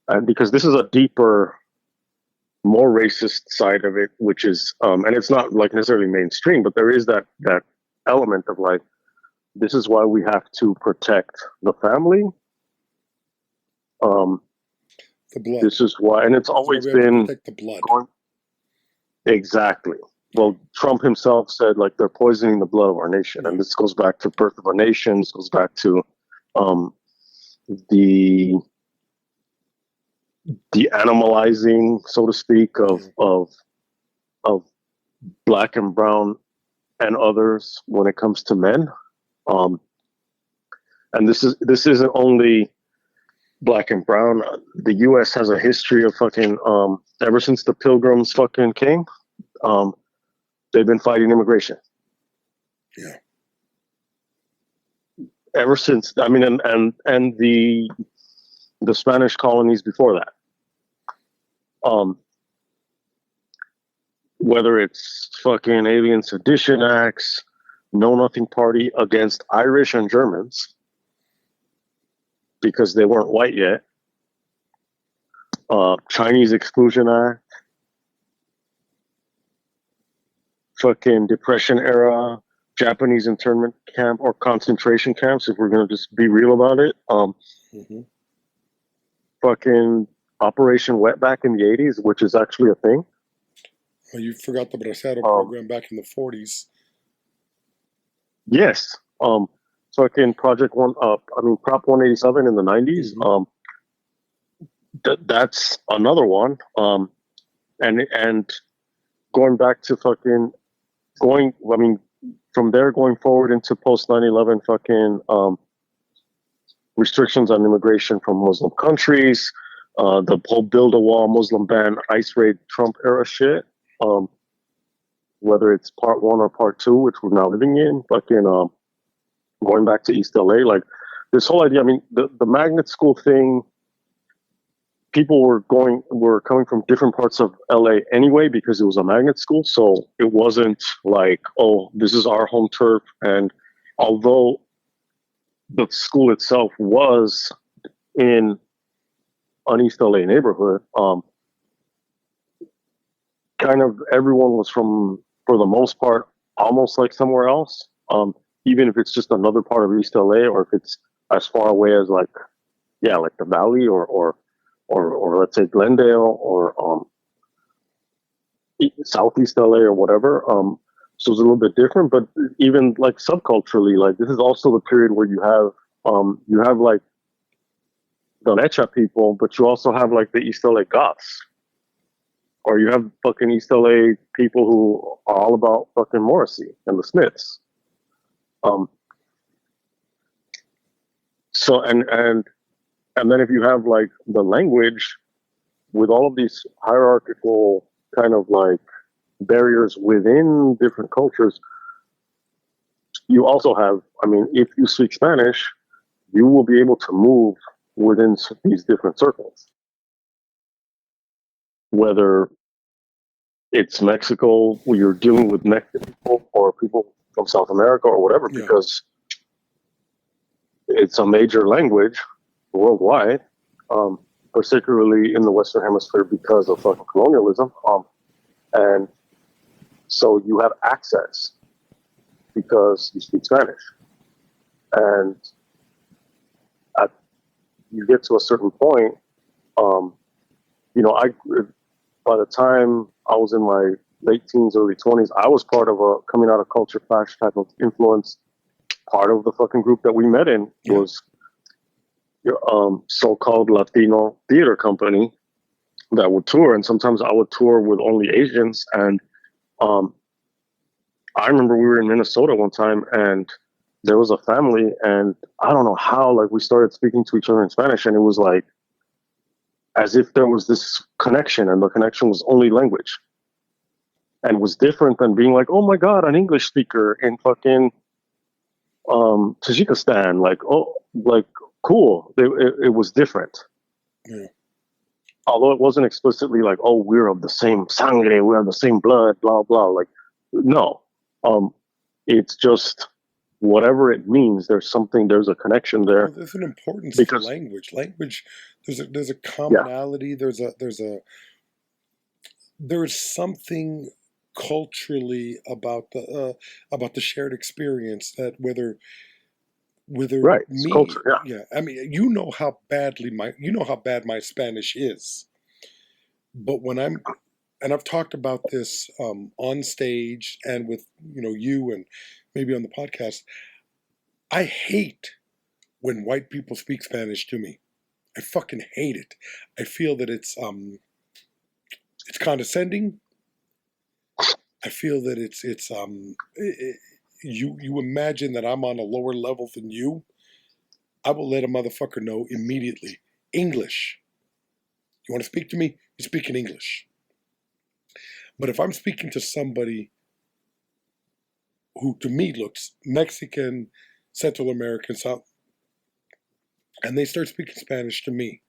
and because this is a deeper, more racist side of it, which is, and it's not like necessarily mainstream, but there is that element of like, this is why we have to protect the family. The blood. This is why, and it's always been protect the blood. Exactly. Well, Trump himself said, like, they're poisoning the blood of our nation, and this goes back to Birth of a Nation. This goes back to the animalizing, so to speak, of black and brown and others when it comes to men. And this isn't only black and brown. The U.S. has a history of fucking ever since the Pilgrims fucking came. They've been fighting immigration. Yeah. Ever since, I mean, and the Spanish colonies before that. Whether it's fucking Alien Sedition Acts, Know Nothing Party against Irish and Germans because they weren't white yet. Chinese Exclusion Act. Fucking Depression era, Japanese internment camp or concentration camps, if we're going to just be real about it. Fucking Operation Wetback in the 80s, which is actually a thing. Oh, you forgot the Bracero program back in the 40s. Yes. Fucking Prop 187 in the 90s. That's another one. And going back to from there going forward into post 9/11 fucking restrictions on immigration from Muslim countries, the whole build a wall, Muslim ban, ICE raid, Trump era shit. Whether it's part 1 or part 2, which we're now living in, fucking going back to East L.A., like this whole idea. I mean, the magnet school thing. People were coming from different parts of LA anyway because it was a magnet school. So it wasn't like, oh, this is our home turf. And although the school itself was in an East LA neighborhood, kind of everyone was from, for the most part, almost like somewhere else. Even if it's just another part of East LA, or if it's as far away as like the Valley or let's say Glendale, or Southeast LA or whatever. So it's a little bit different, but even like subculturally, like this is also the period where you have like the Lecha people, but you also have like the East LA goths, or you have fucking East LA people who are all about fucking Morrissey and the Smiths. So and then if you have like the language with all of these hierarchical kind of like barriers within different cultures, you also have, I mean, if you speak Spanish, you will be able to move within these different circles. Whether it's Mexico, where you're dealing with Mexican people or people from South America or whatever, because it's a major language worldwide, particularly in the Western Hemisphere because of fucking colonialism. And so you have access because you speak Spanish. And you get to a certain point, by the time I was in my late teens, early 20s, I was part of a coming out of culture clash type of influence. Part of the fucking group that we met in was so-called Latino theater company that would tour, and sometimes I would tour with only Asians. And I remember we were in Minnesota one time, and there was a family, and I don't know how, like, we started speaking to each other in Spanish, and it was like as if there was this connection, and the connection was only language, and was different than being like, oh my god, an English speaker in fucking Tajikistan, like, oh, like, cool. It was different. Yeah. Although it wasn't explicitly like, oh, we're of the same sangre, we're of the same blood, blah blah. Like, no, it's just whatever it means. There's a connection there. Well, there's an importance to language. Language, there's a commonality. Yeah. There's something culturally about the shared experience that whether right, me, culture, I mean, you know how bad my Spanish is, but and I've talked about this on stage and with you and maybe on the podcast. I hate when white people speak Spanish to me. I fucking hate it. I feel that it's condescending. I feel that you imagine that I'm on a lower level than you. I will let a motherfucker know immediately. English. You want to speak to me? You speak in English. But if I'm speaking to somebody who to me looks Mexican, Central American, South, and they start speaking Spanish to me,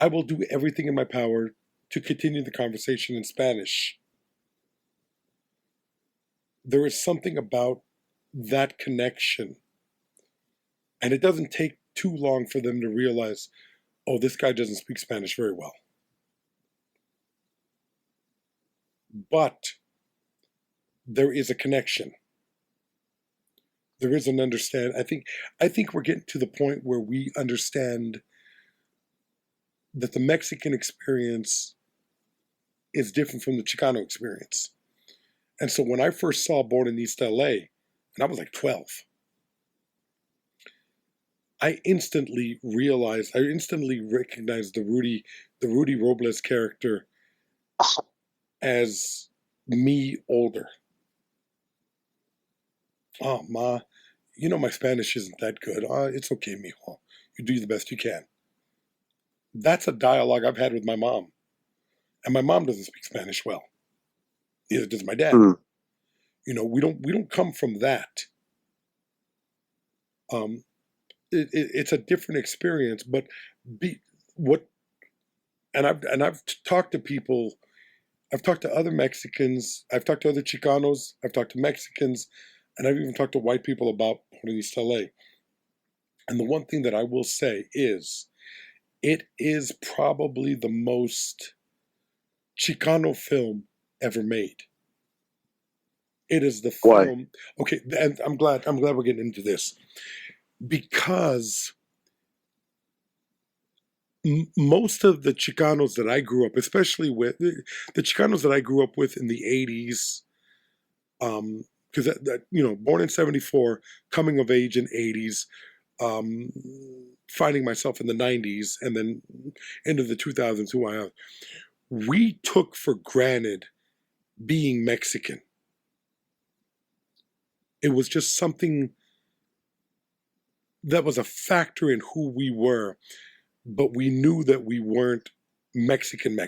I will do everything in my power to continue the conversation in Spanish. There is something about that connection. And it doesn't take too long for them to realize, oh, this guy doesn't speak Spanish very well. But there is a connection. There is an understand. I think we're getting to the point where we understand that the Mexican experience is different from the Chicano experience. And so when I first saw Born in East L.A., and I was like 12, I instantly recognized the Rudy Robles character as me older. Oh, ma, my Spanish isn't that good. It's okay, mijo. You do the best you can. That's a dialogue I've had with my mom. And my mom doesn't speak Spanish well. Neither does my dad. Mm. We don't come from that. It's a different experience, but I've talked to people. I've talked to other Mexicans. I've talked to other Chicanos. I've talked to Mexicans, and I've even talked to white people about East L.A. And the one thing that I will say is, it is probably the most Chicano film ever made. It is the film. Why? Okay, and I'm glad we're getting into this, because most of the Chicanos that I grew up, especially with the Chicanos that I grew up with in the 80s, because born in 74, coming of age in 80s, um, finding myself in the 90s, and then into the 2000s, who I am, we took for granted being Mexican. It was just something that was a factor in who we were, but we knew that we weren't Mexican.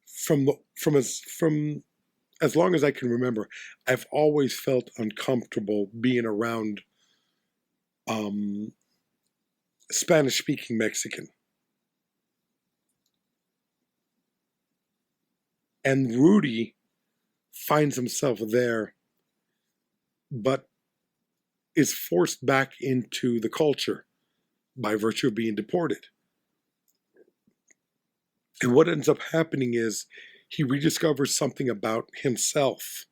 From as long as I can remember, I've always felt uncomfortable being around Spanish-speaking Mexican. And Rudy finds himself there, but is forced back into the culture by virtue of being deported. And what ends up happening is he rediscovers something about himself,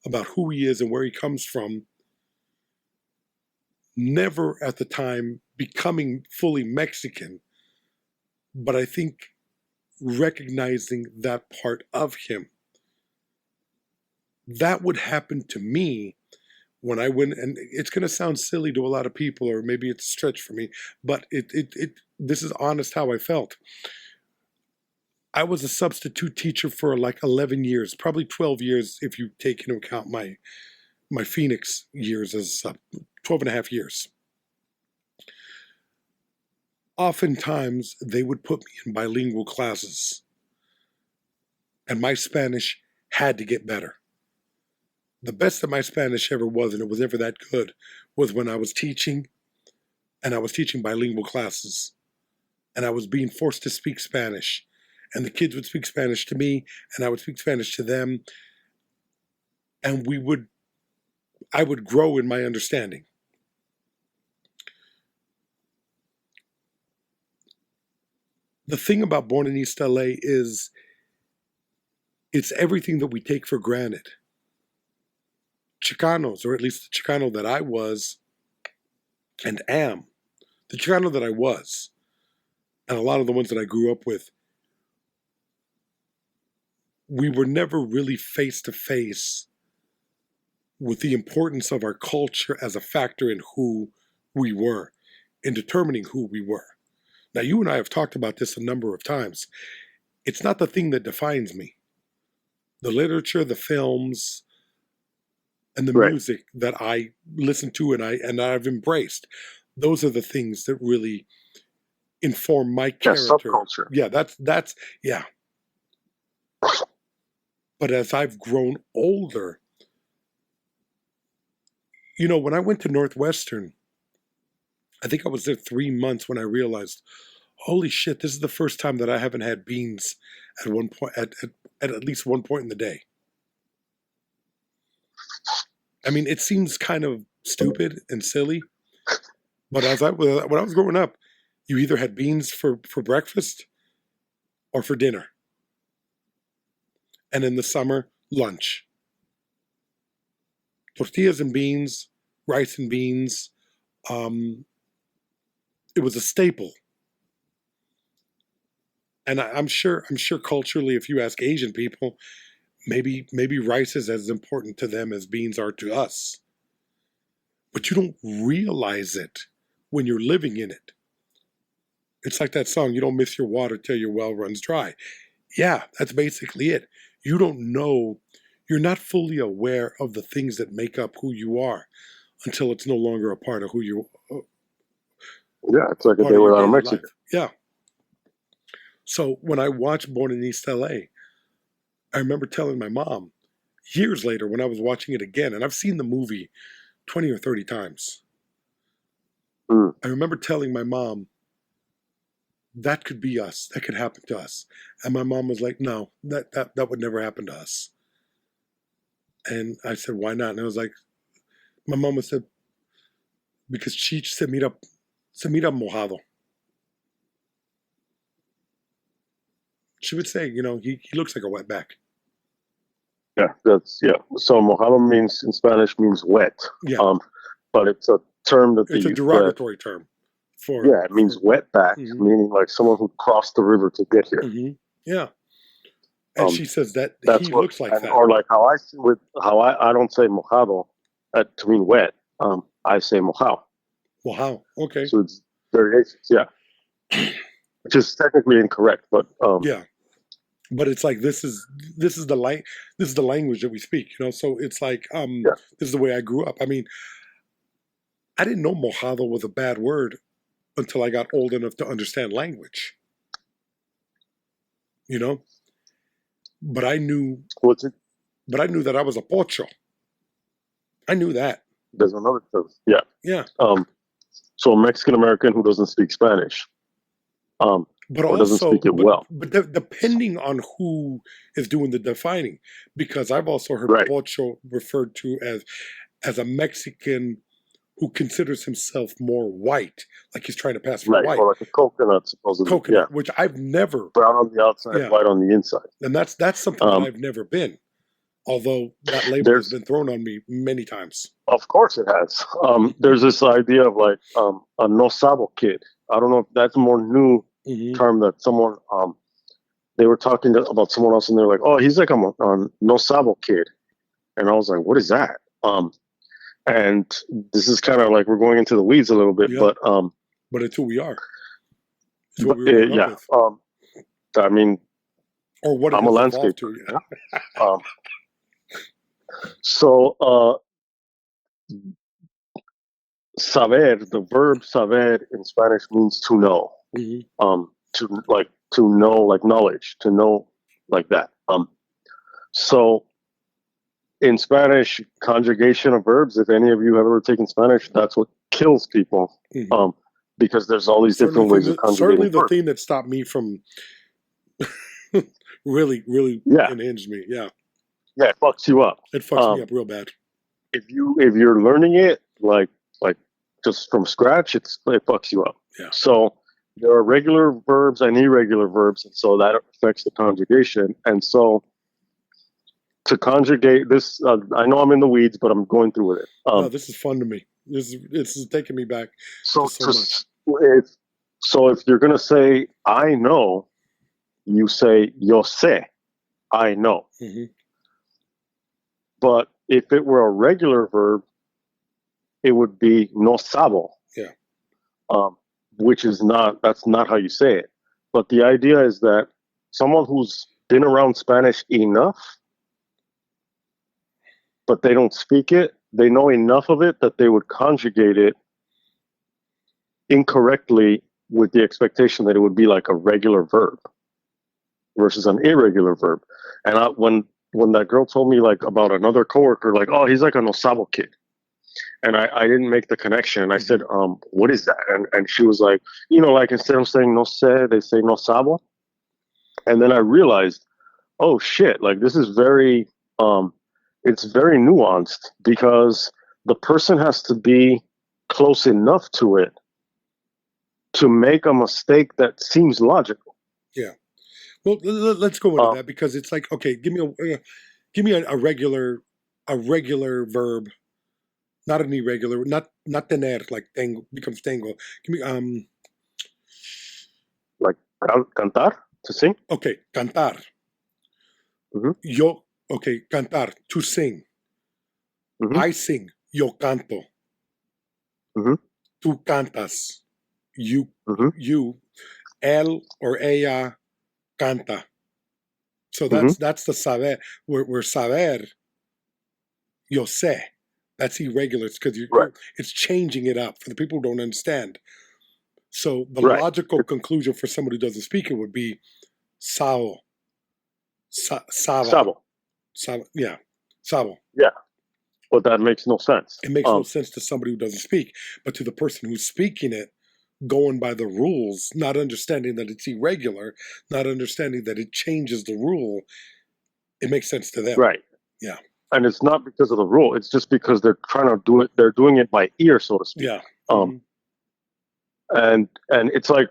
about who he is and where he comes from, never at the time becoming fully Mexican, but I think recognizing that part of him. That would happen to me when I went, and it's going to sound silly to a lot of people, or maybe it's a stretch for me, but this is honest how I felt. I was a substitute teacher for like 11 years, probably 12 years if you take into account my Phoenix years as 12 and a half years. Oftentimes, they would put me in bilingual classes, and my Spanish had to get better. The best that my Spanish ever was, and it was ever that good, was when I was teaching, and I was teaching bilingual classes, and I was being forced to speak Spanish. And the kids would speak Spanish to me, and I would speak Spanish to them. And I would grow in my understanding. The thing about Born in East L.A. is it's everything that we take for granted. Chicanos, or at least the Chicano that I was and am, the Chicano that I was, and a lot of the ones that I grew up with, we were never really face to face with the importance of our culture as a factor in who we were, in determining who we were. Now, you and I have talked about this a number of times. It's not the thing that defines me. The literature, the films, and the music that I listen to and I've embraced, those are the things that really inform my character. Subculture. Yeah, that's yeah. But as I've grown older, when I went to Northwestern, I think I was there 3 months when I realized, holy shit, this is the first time that I haven't had beans at one point, at least one point in the day. I mean, it seems kind of stupid and silly, but when I was growing up, you either had beans for breakfast or for dinner. And in the summer, lunch. Tortillas and beans, rice and beans. It was a staple. And I'm sure culturally, if you ask Asian people, maybe rice is as important to them as beans are to us. But you don't realize it when you're living in it. It's like that song, you don't miss your water till your well runs dry. Yeah, that's basically it. You don't know, you're not fully aware of the things that make up who you are until it's no longer a part of who you are. Yeah, it's like a day without a Mexican. Yeah. So when I watched Born in East L.A., I remember telling my mom years later when I was watching it again, and I've seen the movie 20 or 30 times. I remember telling my mom, that could be us. That could happen to us. And my mom was like, no, that would never happen to us. And I said, why not? And I was like, my mom said, because Cheech se mira mojado. She would say, he looks like a wetback. Yeah, So mojado in Spanish means wet. Yeah. But it's a term it's a derogatory term it means wetback, meaning like someone who crossed the river to get here. Yeah. And she says that that's he looks like that. Or like how I see I don't say mojado to mean wet. I say mojado. Mojado. Okay. So it's variations, yeah. Which is technically incorrect, but yeah. But it's like this is the language that we speak, you know. So it's like this is the way I grew up. I mean, I didn't know mojado was a bad word until I got old enough to understand language. You know? But I knew what's it? But I knew that I was a pocho. I knew that. There's another term. Yeah. Yeah. So a Mexican American who doesn't speak Spanish. But or doesn't speak it well. But depending on who is doing the defining, because I've also heard pocho referred to as a Mexican who considers himself more white, like he's trying to pass for white. Or like a coconut, supposedly. Coconut, which I've never. Brown on the outside, white on the inside. And that's something that I've never been. Although that label has been thrown on me many times. Of course it has. There's this idea of like a no sabo kid. I don't know if that's a more new term that someone, they were talking about someone else and they're like, oh, he's like a no sabo kid. And I was like, what is that? And this is kind of like we're going into the weeds a little bit, but it's who we are. It's what we with. I mean, or what I'm a landscaper. So, saber, the verb saber in Spanish means to know. To know, like knowledge, to know, like that. So, in Spanish, conjugation of verbs, if any of you have ever taken Spanish, that's what kills people. Because there's all these different ways of conjugating certainly the verbs. thing that stopped me from really unhinged me. Yeah. Yeah, it fucks you up. It fucks me up real bad. If you're learning it like just from scratch, it fucks you up. Yeah. So there are regular verbs and irregular verbs, and so that affects the conjugation. And so to conjugate this, I know I'm in the weeds, but I'm going through with it. No, this is fun to me. This is taking me back so much. So if you're gonna say I know, you say yo sé, I know. But if it were a regular verb, it would be no sabo. Yeah. That's not how you say it. But the idea is that someone who's been around Spanish enough, but they don't speak it, they know enough of it that they would conjugate it incorrectly with the expectation that it would be like a regular verb versus an irregular verb. And when that girl told me like about another coworker, like, oh, he's like a no sabo kid. And I didn't make the connection. I said, what is that? And she was like, like instead of saying no sé, they say no sabo. And then I realized, oh shit, like this is very, it's very nuanced because the person has to be close enough to it to make a mistake that seems logical. Yeah. Well, let's go into that because it's like, okay, give me a regular verb, not an irregular, not tener, like tengo becomes tengo. Give me like cantar, to sing. Okay, cantar. Cantar, to sing. I sing, yo canto. Tú cantas, you, él or ella canta. So that's the saber. Where saber, yo sé, that's irregular. It's because it's changing it up for the people who don't understand. So the logical conclusion for somebody who doesn't speak it would be sao. Sabo. Yeah. Sabo. Yeah. But that makes no sense. It makes no sense to somebody who doesn't speak. But to the person who's speaking it, going by the rules, not understanding that it's irregular, not understanding that it changes the rule, it makes sense to them. Right. Yeah. And it's not because of the rule. It's just because they're trying to do it. They're doing it by ear, so to speak. Yeah. And it's like,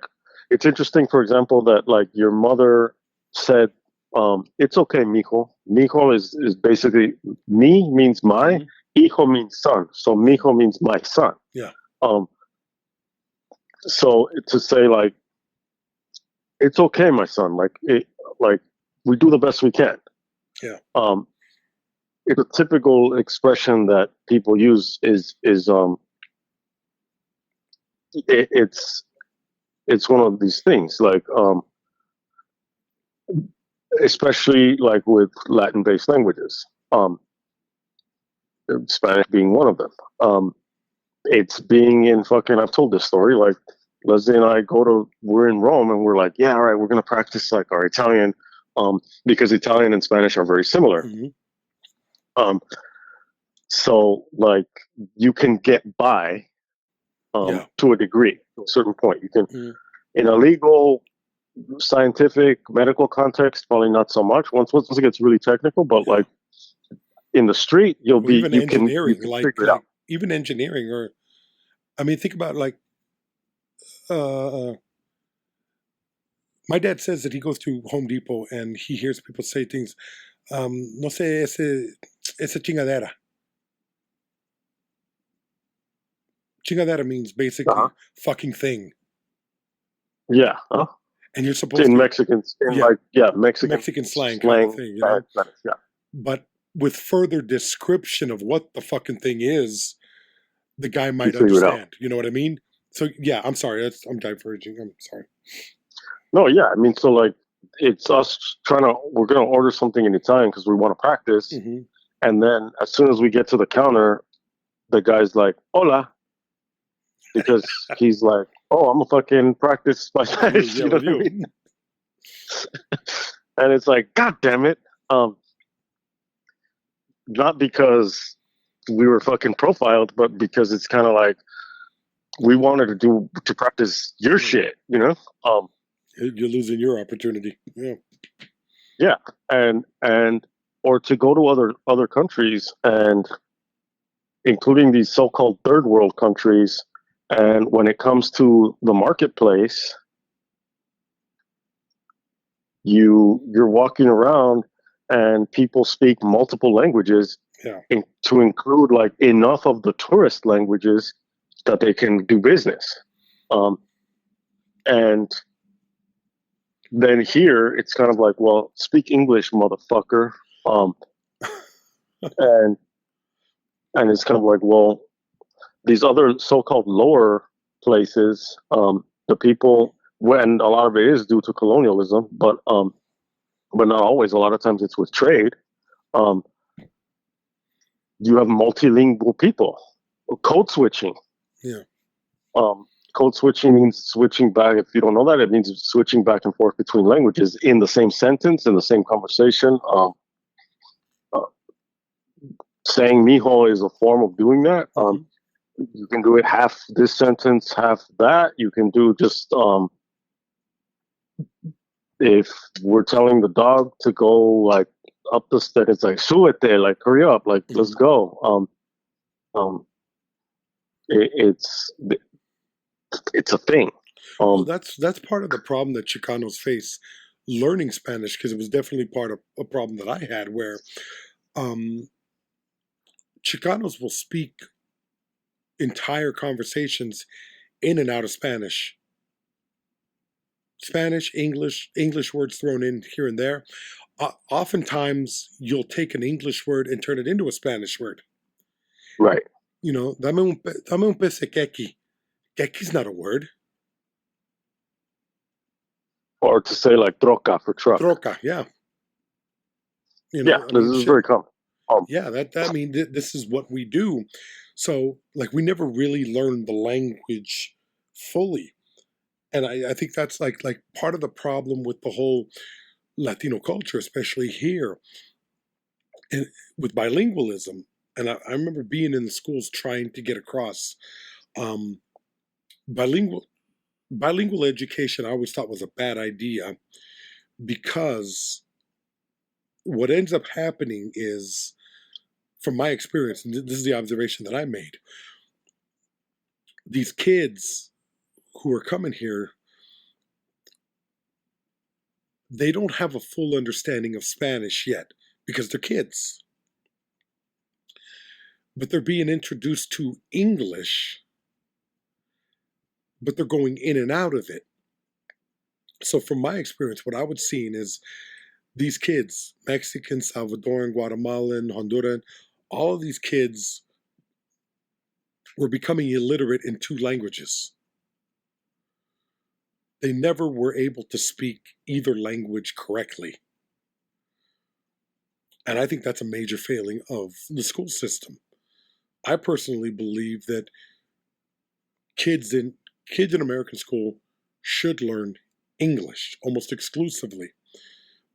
it's interesting, for example, that like your mother said, it's okay, mijo. Mijo is basically, mi means my, hijo means son. So mijo means my son. Yeah. So to say like, it's okay, my son. Like we do the best we can. Yeah. It's a typical expression that people use it's one of these things like especially like with Latin based languages, Spanish being one of them. It's being in fucking, I've told this story, like Leslie and I we're in Rome and we're like, yeah, all right, we're going to practice like our Italian, because Italian and Spanish are very similar. Mm-hmm. So like you can get by, Yeah. to a degree, to a certain point. You can, Mm-hmm. in a legal, scientific, medical context, probably not so much. Once it gets really technical, but like in the street, Or even you can engineering, figure it out. even engineering, or I mean, think about like uh, my dad says that he goes to Home Depot and he hears people say things. No sé esa chingadera. Chingadera means Uh-huh. basically fucking thing, Yeah. and you're supposed In to, Mexicans, in yeah, like, yeah, Mexican Mexican slang kind of slang, thing, you know. Spanish, yeah. But with further description of what the fucking thing is, the guy You might figure it out. understand. You know what I mean? So yeah, I'm sorry. I'm diverging. I'm sorry. No, yeah. I mean, so like, it's us we're going to order something in Italian because we want to practice. Mm-hmm. And then as soon as we get to the counter, the guy's like, hola, because he's like, oh, I'm a fucking practice my Spanish. Yeah, You know with what I you. mean? And it's like, God damn it. Not because we were fucking profiled, but because it's kind of like, we wanted to practice your shit, you know? You're losing your opportunity. Yeah. Yeah. And or to go to other countries, and including these so-called third world countries, and when it comes to the marketplace, you're walking around and people speak multiple languages, Yeah. to include like enough of the tourist languages that they can do business. And then here it's kind of like, well, speak English, motherfucker. Um, and it's kind of like, well, these other so-called lower places, the people, when a lot of it is due to colonialism, but not always. A lot of times it's with trade. Um, you have multilingual people. Code switching. Yeah. Code switching means switching back. If you don't know that, it means switching back and forth between languages in the same sentence, in the same conversation. Uh, Saying mijo is a form of doing that. Mm-hmm. You can do it half this sentence, half that. You can do just, if we're telling the dog to go like up the stairs, it's like súbete, like hurry up, like Mm-hmm. let's go. It's a thing. Well, that's part of the problem that Chicanos face learning Spanish, because it was definitely part of a problem that I had where um, Chicanos will speak entire conversations in and out of Spanish. Spanish, English words thrown in here and there. Oftentimes, you'll take an English word and turn it into a Spanish word. Right. You know, dame un pez de quequi. Quequi's not a word. Or to say like troca for truck. Troca, yeah. You Yeah, know, I this mean, is shit. very common. Yeah, I mean, this is what we do. So, like, we never really learned the language fully. And I think that's like part of the problem with the whole Latino culture, especially here, and with bilingualism. And I remember being in the schools trying to get across um, bilingual bilingual education. I always thought was a bad idea, because what ends up happening is, from my experience, and this is the observation that I made, these kids who are coming here, they don't have a full understanding of Spanish yet because they're kids. But they're being introduced to English but they're going in and out of it. So from my experience, what I would see is these kids, Mexican, Salvadoran, Guatemalan, Honduran, all of these kids were becoming illiterate in 2 languages. They never were able to speak either language correctly. And I think that's a major failing of the school system. I personally believe that kids in American school should learn English almost exclusively.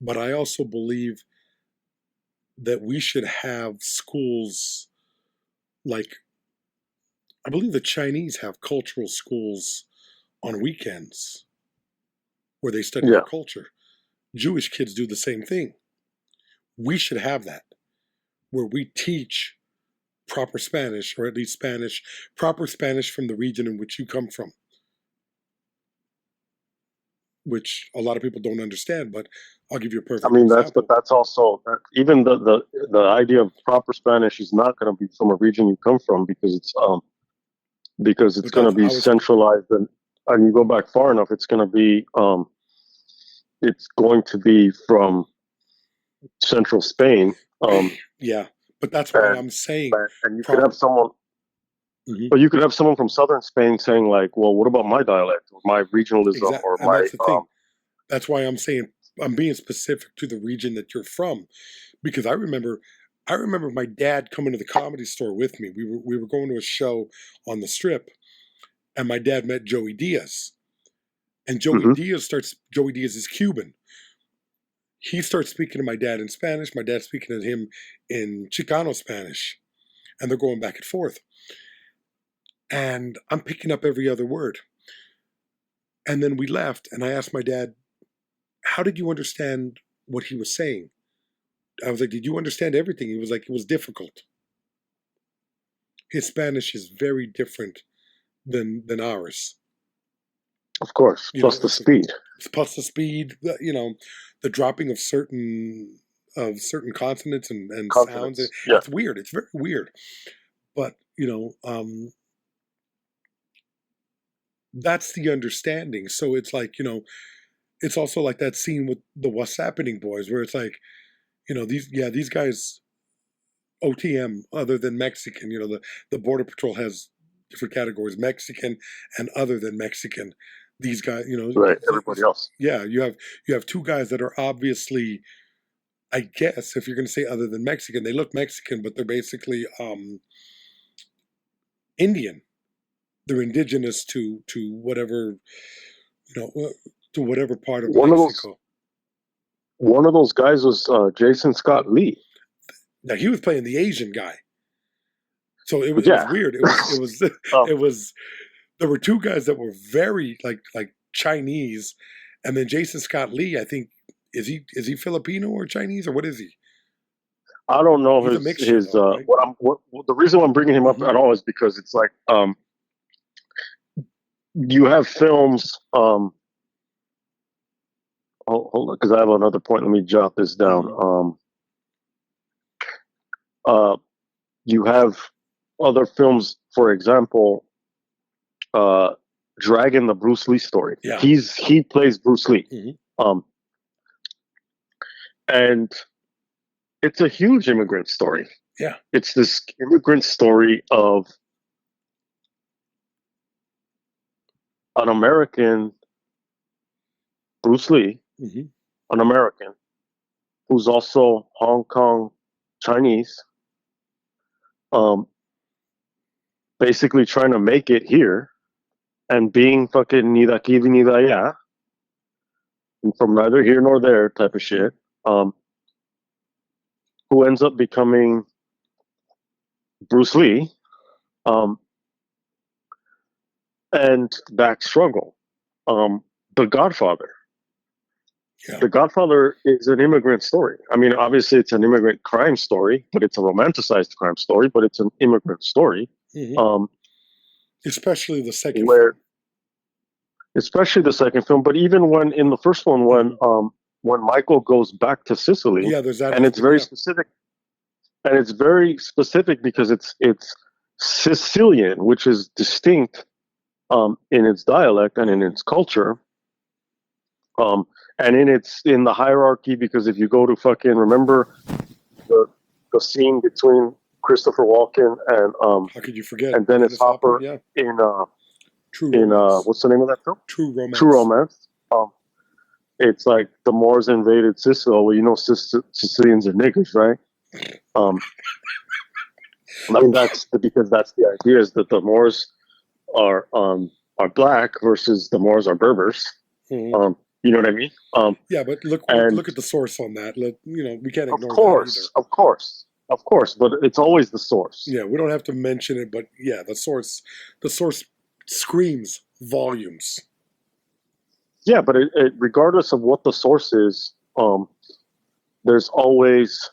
But I also believe that we should have schools like, I believe the Chinese have cultural schools on weekends where they study their culture. Jewish kids do the same thing. We should have that, where we teach proper Spanish, or at least proper Spanish from the region in which you come from, which a lot of people don't understand, but I'll give you a perfect example. But that's also, even the idea of proper Spanish is not going to be from a region you come from, because it's going to be centralized, and you go back far enough, it's going to be from central Spain. Yeah, but that's why I'm saying. And you could have someone, but you could have someone from southern Spain saying like, "Well, what about my dialect or my regionalism or my?" That's the thing. That's why I'm saying I'm being specific to the region that you're from, because I remember my dad coming to the Comedy Store with me. We were going to a show on the Strip, and my dad met Joey Diaz, and Joey Diaz is Cuban. He starts speaking to my dad in Spanish, my dad speaking to him in Chicano Spanish, and they're going back and forth. And I'm picking up every other word. And then we left, and I asked my dad, how did you understand what he was saying? I was like, did you understand everything? He was like, it was difficult. His Spanish is very different than ours. Of course, plus the speed. Plus the speed, the dropping of certain consonants and sounds. It's weird. It's very weird. But, that's the understanding. So it's like, it's also like that scene with the What's Happening boys, where it's like, these guys, OTM, other than Mexican, the Border Patrol has different categories, Mexican and other than Mexican. These guys, right? Everybody else. Yeah, you have 2 guys that are obviously, I guess, if you're going to say other than Mexican, they look Mexican, but they're basically Indian. They're indigenous to whatever, to whatever part of Mexico. One of those guys was Jason Scott Lee. Now he was playing the Asian guy, so it was weird. It was. There were 2 guys that were very like Chinese, and then Jason Scott Lee. I think is he Filipino or Chinese, or what is he? I don't know his. Right? The reason why I'm bringing him up at all is because it's like you have films. Hold on, because I have another point. Let me jot this down. You have other films, for example. Dragon, the Bruce Lee story. Yeah. He plays Bruce Lee. And it's a huge immigrant story. Yeah. It's this immigrant story of an American, Bruce Lee, an American, who's also Hong Kong Chinese, basically trying to make it here, and being fucking ni de aquí ni de allá, and from neither here nor there type of shit, who ends up becoming Bruce Lee, and that struggle. The Godfather. Yeah. The Godfather is an immigrant story. I mean, obviously it's an immigrant crime story, but it's a romanticized crime story, but it's an immigrant story. Especially the second film. Especially the second film, but even when in the first one, when Michael goes back to Sicily, there's that, and it's very specific, and it's very specific because it's Sicilian, which is distinct in its dialect and in its culture, and in the hierarchy. Because if you go to fucking remember the scene between Christopher Walken How could you forget and Dennis Hopper Yeah, in True Romance. what's the name of that film? True Romance. True Romance. It's like the Moors invaded Sicily. Well, you know, Sicilians are niggers, right? I mean, because that's the idea, is that the Moors are black versus the Moors are Berbers. Mhm. You know what I mean? Yeah, but look at the source on that. We can't ignore that either. Of course, but it's always the source. Yeah, we don't have to mention it, but yeah, the source screams volumes. Yeah, but regardless of what the source is, there's always.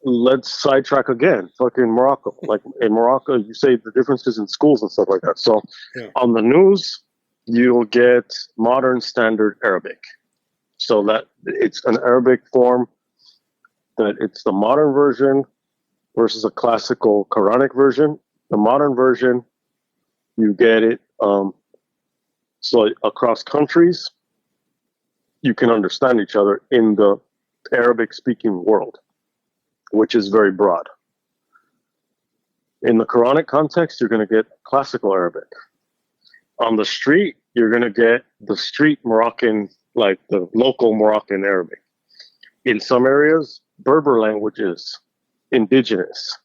Let's sidetrack again. Fucking Morocco. Like in Morocco, you say the differences in schools and stuff like that. So on the news, you'll get modern standard Arabic. So that it's an Arabic form, that it's the modern version versus a classical Quranic version. The modern version, you get it. So across countries, you can understand each other in the Arabic speaking world, which is very broad. In the Quranic context, you're going to get classical Arabic. On the street, you're going to get the street Moroccan, like the local Moroccan Arabic. In some areas, Berber languages, indigenous.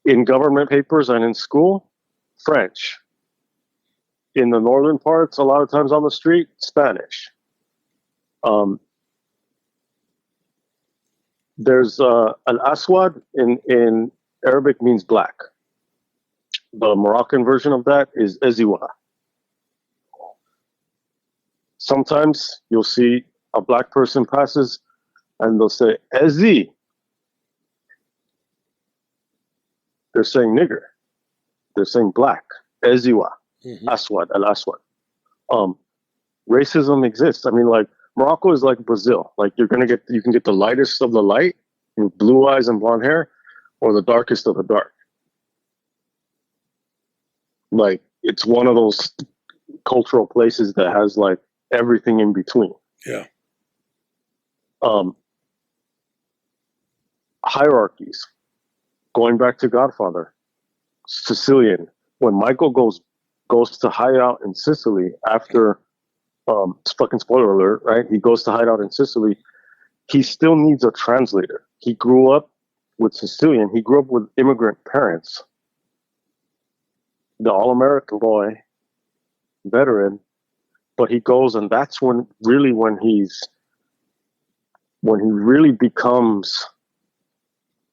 In government papers and in school, French. In the northern parts, a lot of times on the street, Spanish. There's al-aswad in Arabic means black. The Moroccan version of that is eziwa. Sometimes you'll see a black person passes and they'll say ezi. They're saying nigger. They're saying black. Eziwa. Aswad, al-aswad. Racism exists. I mean, like, Morocco is like Brazil. Like, you can get the lightest of the light with blue eyes and blonde hair, or the darkest of the dark. Like, it's one of those cultural places that has like everything in between. Yeah. Hierarchies. Going back to Godfather, Sicilian. When Michael goes to hide out in Sicily after, fucking spoiler alert, right? He goes to hide out in Sicily. He still needs a translator. He grew up with Sicilian. He grew up with immigrant parents. The all-American boy, veteran, but he goes, and that's when he really becomes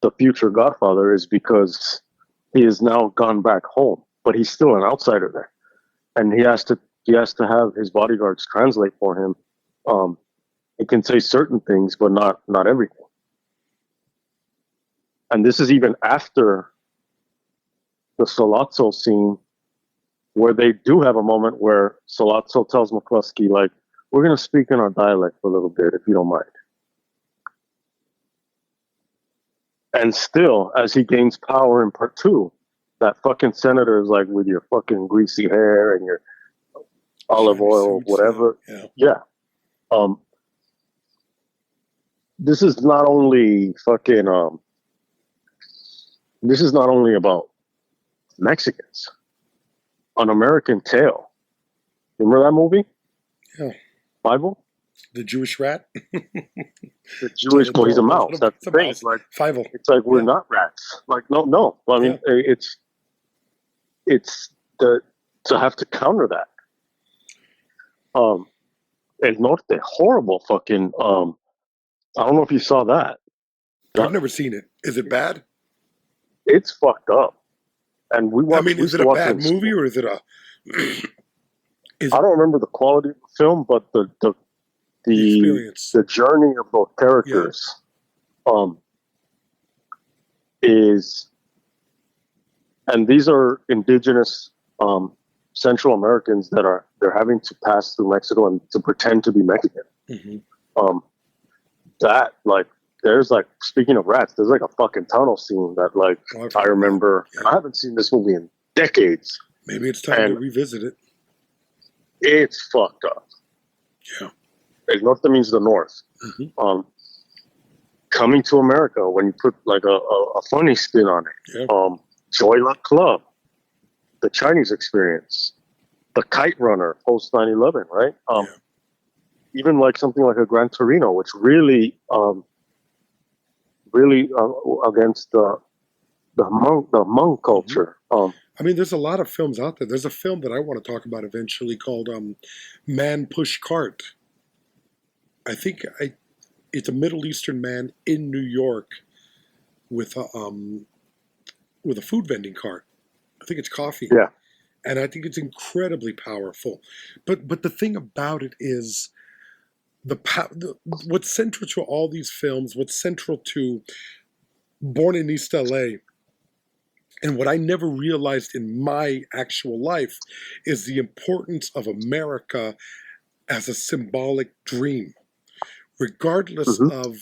the future Godfather, is because he has now gone back home, but he's still an outsider there, and he has to have his bodyguards translate for him. He can say certain things, but not everything. And this is even after the Sollozzo scene, where they do have a moment where Sollozzo tells McCluskey, like, we're going to speak in our dialect for a little bit, if you don't mind. And still, as he gains power in part 2, that fucking senator is like, with your fucking greasy hair and your olive oil, suits, whatever. Yeah. This is not only this is not only about Mexicans. An American Tale. Remember that movie? Yeah. Bible? The Jewish rat? The Jewish, well, he's a mouse. That's the thing. It's like, Fievel. It's like, we're not rats. Like, no. I mean, it's to have to counter that. El Norte, horrible fucking, I don't know if you saw that. I've never seen it. Is it bad? It's fucked up. And we watched. I mean, is it a bad movie, or is it a? I don't remember the quality of the film, but the experience, the journey of both characters, is, and these are indigenous Central Americans that they're having to pass through Mexico and to pretend to be Mexican. Mm-hmm. That, like, there's like, speaking of rats, there's like a fucking tunnel scene that like I remember. Yeah. And I haven't seen this movie in decades. Maybe it's time to revisit it. It's fucked up. Yeah. El Norte means the North. Mm-hmm. Coming to America, when you put like a funny spin on it. Yeah. Joy Luck Club, the Chinese Experience, the Kite Runner post 9/11, right? Even like something like a Gran Torino, which really against the Hmong culture. I mean, there's a lot of films out there. There's a film that I want to talk about eventually called Man Push Cart. I think it's a Middle Eastern man in New York with a food vending cart. I think it's coffee. Yeah. And I think it's incredibly powerful. But the thing about it is what's central to all these films, what's central to Born in East L.A., and what I never realized in my actual life is the importance of America as a symbolic dream, regardless of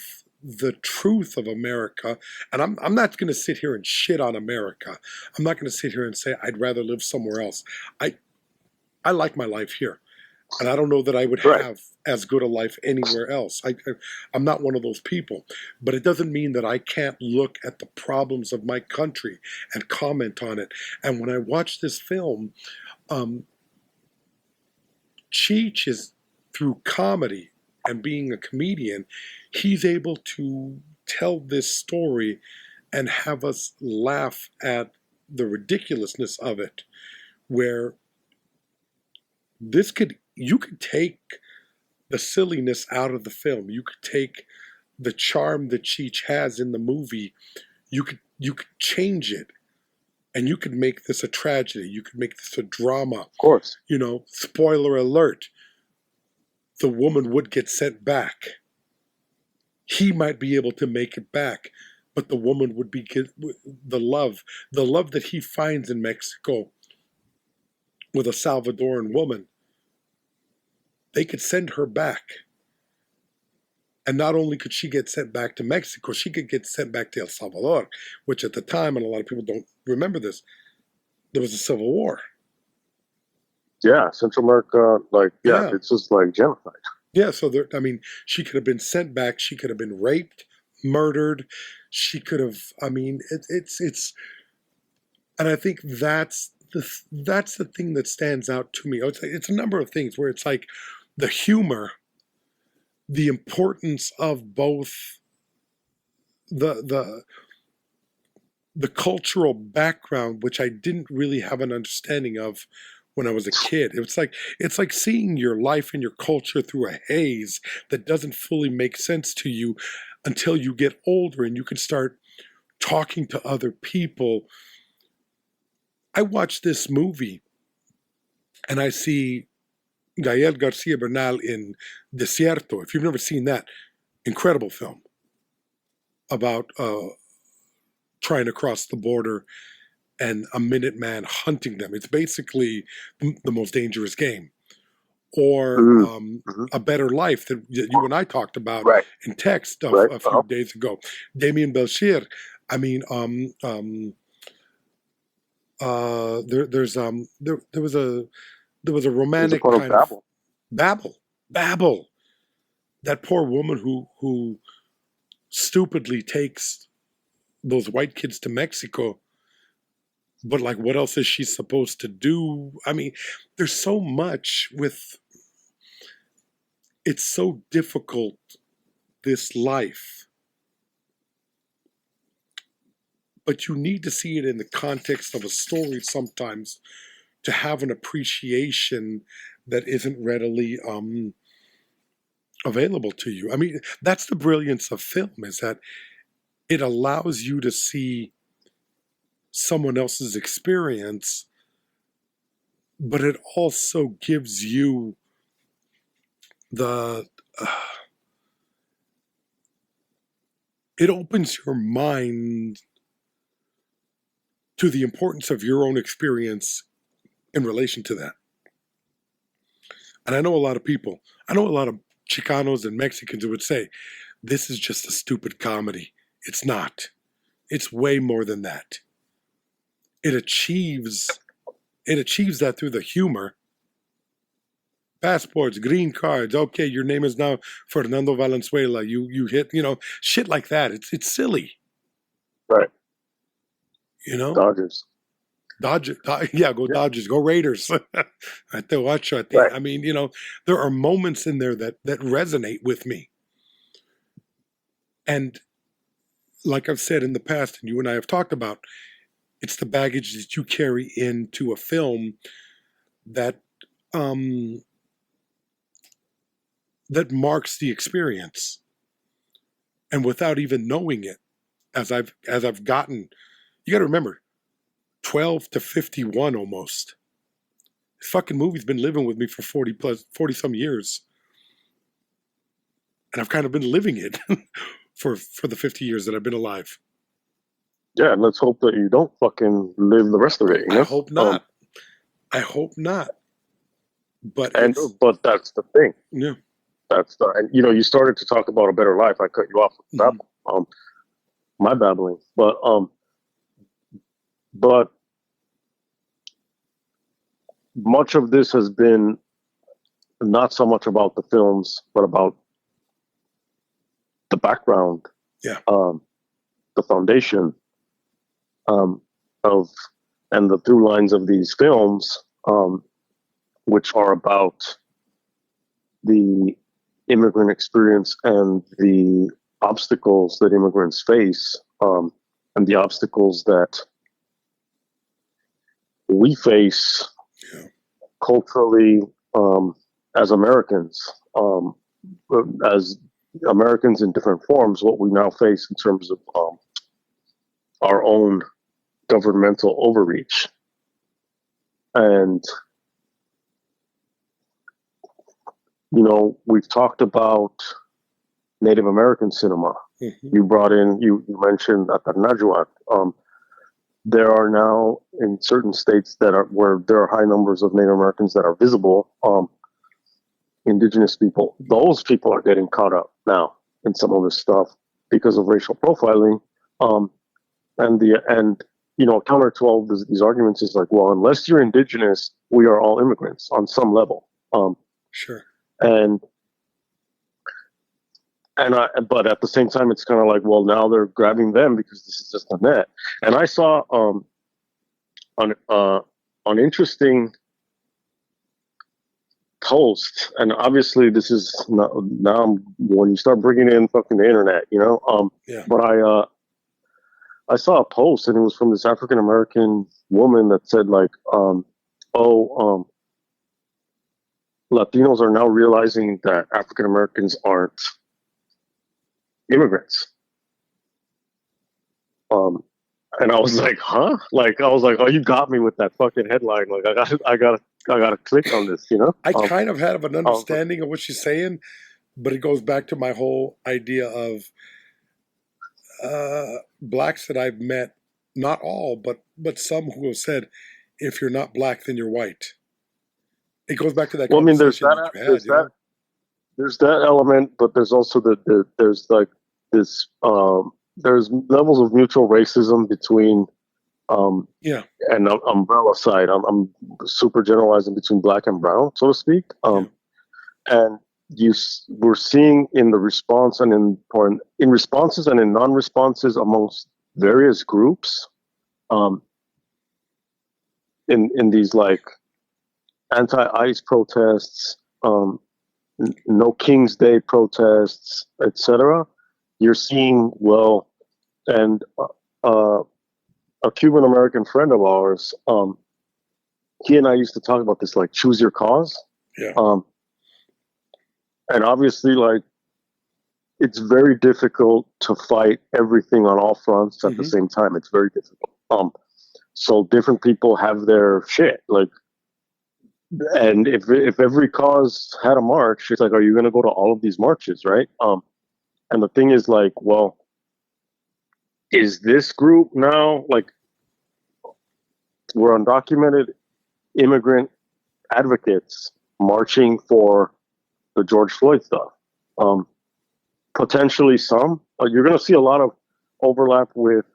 the truth of America. And I'm not going to sit here and shit on America. I'm not going to sit here and say I'd rather live somewhere else. I like my life here. And I don't know that I would have as good a life anywhere else. I'm not one of those people. But it doesn't mean that I can't look at the problems of my country and comment on it. And when I watch this film, Cheech is, through comedy and being a comedian, he's able to tell this story and have us laugh at the ridiculousness of it, where you could take the silliness out of the film. You could take the charm that Cheech has in the movie. You could change it, and you could make this a tragedy. You could make this a drama. Of course. You know, spoiler alert, the woman would get sent back. He might be able to make it back, but the woman would be the love that he finds in Mexico with a Salvadoran woman. They could send her back. And not only could she get sent back to Mexico, she could get sent back to El Salvador, which at the time, and a lot of people don't remember this, there was a civil war. Yeah, Central America, it's just like genocide. Yeah, so she could have been sent back. She could have been raped, murdered. She could have, it's, and I think that's the thing that stands out to me. It's a number of things where it's like the humor, the importance of both the cultural background, which I didn't really have an understanding of when I was a kid. It's like seeing your life and your culture through a haze that doesn't fully make sense to you until you get older and you can start talking to other people. I watch this movie and I see Gael Garcia Bernal in Desierto. If you've never seen that, incredible film about trying to cross the border and a Minuteman hunting them. It's basically the most dangerous game. Or A Better Life that you and I talked about in text a few days ago. Damien Belchir. I mean, there was a romantic kind of Babel. That poor woman who stupidly takes those white kids to Mexico. But like, what else is she supposed to do? I mean, there's so much it's so difficult, this life. But you need to see it in the context of a story sometimes to have an appreciation that isn't readily available to you. I mean, that's the brilliance of film, is that it allows you to see someone else's experience, but it also gives you it opens your mind to the importance of your own experience in relation to that. And I know a lot of Chicanos and Mexicans who would say, this is just a stupid comedy. It's not. It's way more than that. It achieves that through the humor. Passports, green cards. Okay, your name is now Fernando Valenzuela. You hit, shit like that. It's silly. Right. Dodgers. Yeah, go Yeah. Dodgers, go Raiders. I think watch. Right. I mean, there are moments in there that resonate with me. And like I've said in the past, and you and I have talked about, it's the baggage that you carry into a film that that marks the experience. And without even knowing it, as I've gotten, you got to remember, 12 to 51 almost. This fucking movie's been living with me for 40 some years. And I've kind of been living it for the 50 years that I've been alive. Yeah, and let's hope that you don't fucking live the rest of it. I hope not. I hope not. But that's the thing. Yeah. And you started to talk about a better life. I cut you off with that. My babbling, but much of this has been not so much about the films, but about the background, the foundation and the through lines of these films, which are about the immigrant experience and the obstacles that immigrants face, and the obstacles that we face culturally as Americans, as Americans in different forms, what we now face in terms of our own governmental overreach. And we've talked about Native American cinema. Mm-hmm. You mentioned Najuat. There are now in certain states where there are high numbers of Native Americans that are visible, indigenous people. Those people are getting caught up now in some of this stuff because of racial profiling. Counter to all these arguments is like, well, unless you're indigenous, we are all immigrants on some level. Sure. But at the same time, it's kind of like, well, now they're grabbing them because this is just a net. And I saw an interesting post, and obviously this is now when you start bringing in fucking the internet, But I saw a post, and it was from this African American woman that said like, Latinos are now realizing that African Americans aren't immigrants. And I was like, huh? Like, I was like, oh, you got me with that fucking headline. Like, I gotta click on this, I kind of have an understanding of what she's saying, but it goes back to my whole idea of blacks that I've met, not all, but some who have said, if you're not black, then you're white. It goes back to that conversation there's that element, but there's also there's like this there's levels of mutual racism between and umbrella side. I'm super generalizing between black and brown, so to speak. And we're seeing in the response and in responses and in non-responses amongst various groups, in these like anti-ICE protests, no King's Day protests, etc. You're seeing, and a Cuban American friend of ours, he and I used to talk about this, like, choose your cause. Yeah. And obviously, like, it's very difficult to fight everything on all fronts at the same time. It's very difficult. So different people have their shit, like. And if every cause had a march, it's like, are you going to go to all of these marches, right? And the thing is, like, well, is this group now, like, we're undocumented immigrant advocates marching for the George Floyd stuff, potentially some. You're going to see a lot of overlap with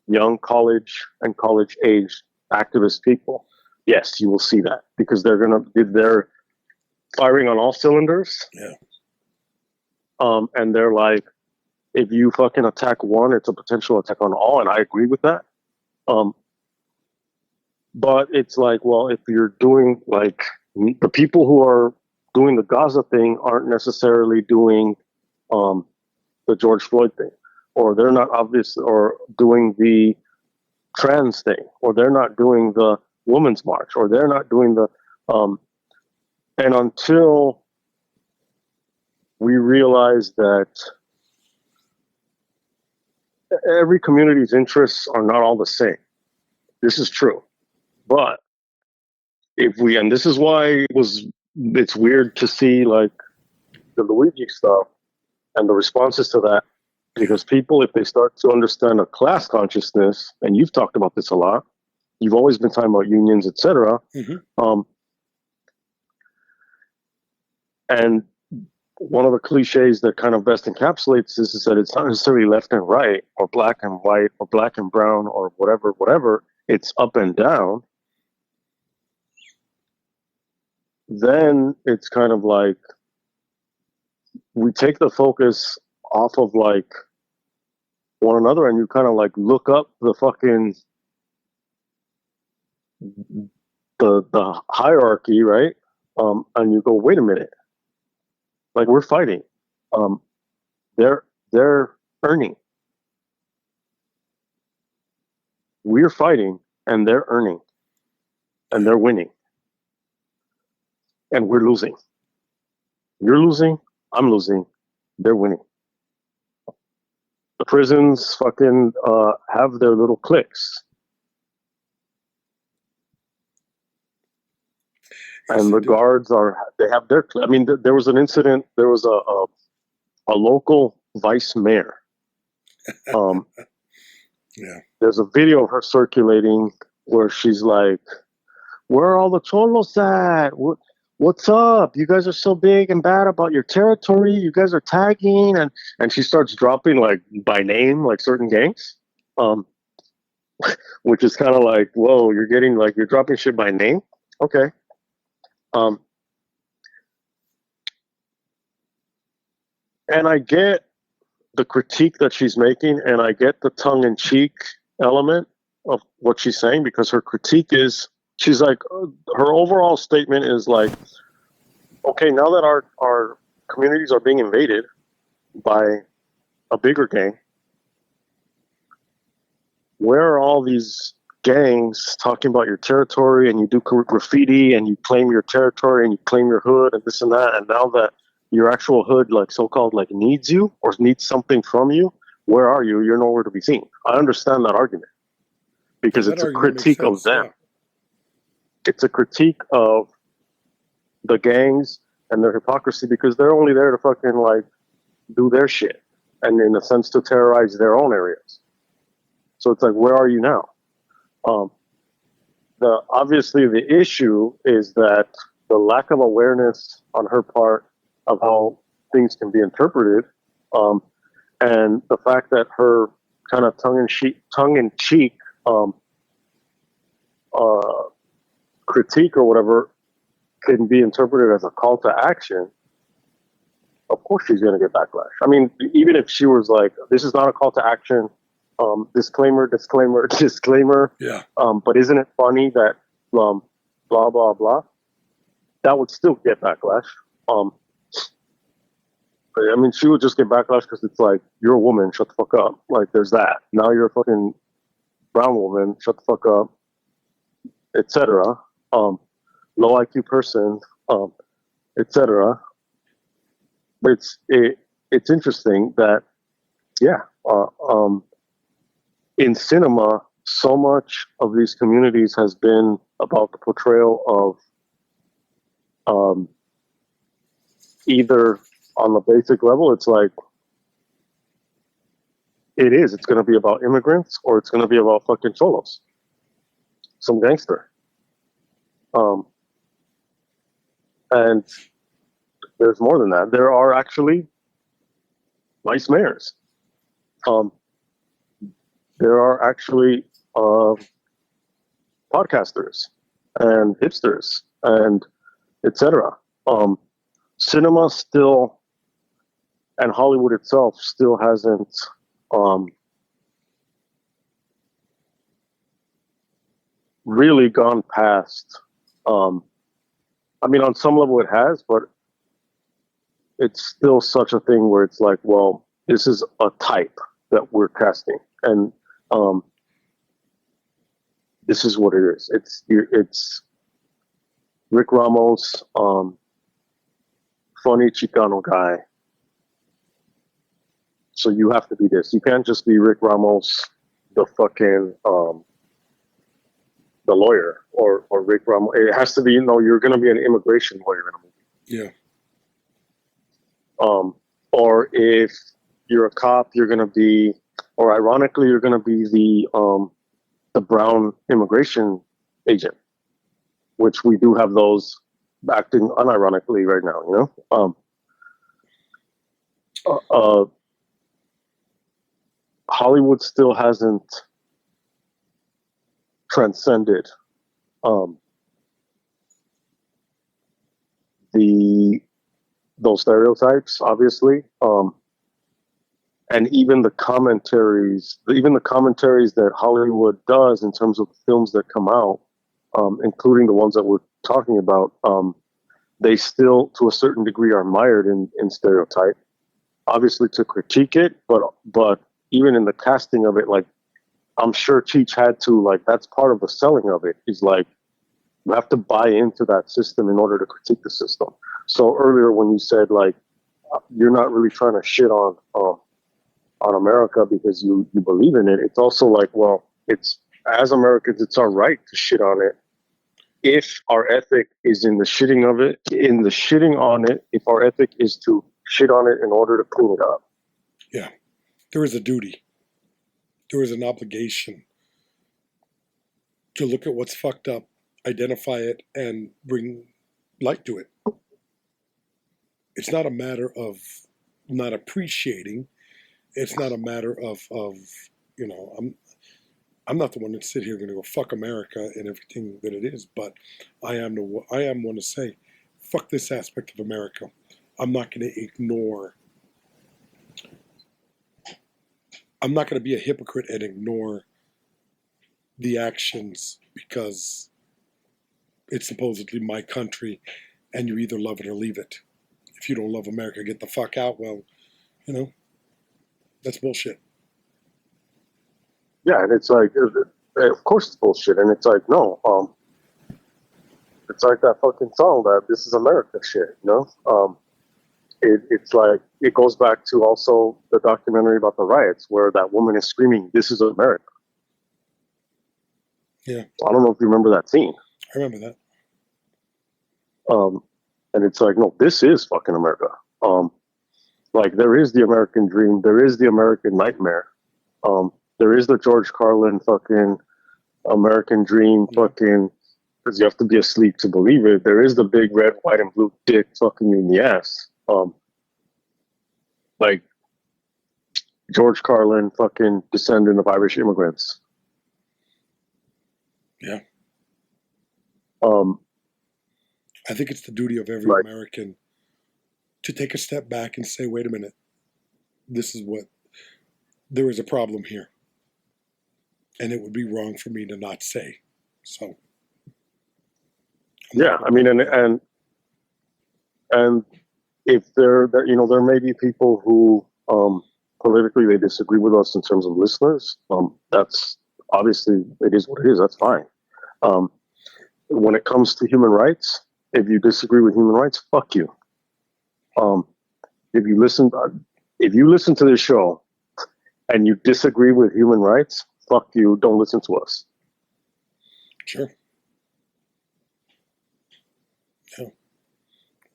young college and college age activist people. Yes, you will see that because they're firing on all cylinders. Yeah. And they're like, if you fucking attack one, it's a potential attack on all, and I agree with that. But it's like, well, if you're doing like the people who are doing the Gaza thing aren't necessarily doing the George Floyd thing, or they're not obvious, or doing the trans thing, or they're not doing the women's march, or they're not doing the and until we realize that every community's interests are not all the same. This is true. But and this is why it's weird to see like the Luigi stuff and the responses to that, because people, if they start to understand a class consciousness, and you've talked about this a lot, you've always been talking about unions, etc. And one of the cliches that kind of best encapsulates this is that it's not necessarily left and right, or black and white, or black and brown, or whatever. It's up and down. Then it's kind of like we take the focus off of like one another, and you kind of like look up the fucking the hierarchy, right? And you go, wait a minute, like we're fighting. They're earning. We're fighting, and they're earning, and they're winning, and we're losing. You're losing. I'm losing. They're winning. The prisons fucking have their little cliques. And the guards they have their, I mean, there was an incident, there was a local vice mayor. Yeah. There's a video of her circulating where she's like, where are all the cholos at? What's up? You guys are so big and bad about your territory. You guys are tagging. And she starts dropping like by name, like certain gangs. Which is kind of like, whoa, you're dropping shit by name. Okay. And I get the critique that she's making, and I get the tongue-in-cheek element of what she's saying, because her critique is, she's like, her overall statement is like, okay, now that our communities are being invaded by a bigger gang, where are all these gangs talking about your territory, and you do graffiti, and you claim your territory, and you claim your hood, and this and that, and now that your actual hood, like so-called, like needs you or needs something from you, where are you? You're nowhere to be seen. I understand that argument because it's a critique of them. Yeah. It's a critique of the gangs and their hypocrisy, because they're only there to fucking like do their shit and in a sense to terrorize their own areas. So it's like, where are you now? Obviously the issue is that the lack of awareness on her part of how things can be interpreted, and the fact that her kind of tongue-in-cheek critique or whatever can be interpreted as a call to action. Of course she's going to get backlash. I mean, even if she was like, this is not a call to action, disclaimer, yeah. But isn't it funny that blah, blah, blah, that would still get backlash. I mean, she would just get backlash because it's like, you're a woman, shut the fuck up. Like, there's that. Now you're a fucking brown woman, shut the fuck up, etc. Low IQ person, etc. But it's interesting that, yeah, in cinema, so much of these communities has been about the portrayal of either on the basic level, it's like, it's going to be about immigrants, or it's going to be about fucking cholos, some gangster. And there's more than that. There are actually nice mayors. There are actually podcasters and hipsters and etc. Cinema still, and Hollywood itself still hasn't really gone past. I mean, on some level it has, but it's still such a thing where it's like, well, this is a type that we're casting, and this is what it is. It's RickRamos, funny Chicano guy. So you have to be this. You can't just be RickRamos, the fucking the lawyer, or RickRamos. It has to be, you're going to be an immigration lawyer in a movie. Yeah. Or if you're a cop, you're going to be, or ironically, you're going to be the brown immigration agent, which we do have those acting unironically right now, Hollywood still hasn't transcended those stereotypes, obviously, and even the commentaries that Hollywood does in terms of films that come out, including the ones that we're talking about, they still, to a certain degree, are mired in stereotype. Obviously, to critique it, but even in the casting of it, like, I'm sure Cheech had to, like, that's part of the selling of it. Is like, you have to buy into that system in order to critique the system. So earlier when you said, like, you're not really trying to shit on America because you believe in it, it's also like, well, it's, as Americans, it's our right to shit on it if our ethic is in the shitting of it, in the shitting on it, if our ethic is to shit on it in order to clean it up. Yeah. There is a duty. There is an obligation to look at what's fucked up, identify it, and bring light to it. It's not a matter of not appreciating. It's not a matter of I'm not the one that sit here going to go fuck America and everything that it is, but I am one to say, fuck this aspect of America. I'm not going to ignore. I'm not going to be a hypocrite and ignore the actions because it's supposedly my country, and you either love it or leave it. If you don't love America, get the fuck out. Well, that's bullshit. Yeah, and it's like, of course it's bullshit, and it's like, no, it's like that fucking song, that "This is America" shit, It's like, it goes back to also the documentary about the riots where that woman is screaming, "This is America." Yeah. I don't know if you remember that scene. I remember that. And it's like, no, this is fucking America. Like, there is the American dream. There is the American nightmare. There is the George Carlin fucking American dream fucking, because you have to be asleep to believe it. There is the big red, white, and blue dick fucking you in the ass. Like, George Carlin, fucking descendant of Irish immigrants. Yeah. I think it's the duty of every American to take a step back and say, wait a minute, there is a problem here. And it would be wrong for me to not say. So. Yeah, I mean, and if there may be people who politically they disagree with us in terms of listeners. That's obviously, it is what it is. That's fine. When it comes to human rights, if you disagree with human rights, fuck you. If you listen to this show and you disagree with human rights, fuck you. Don't listen to us. Sure. Yeah.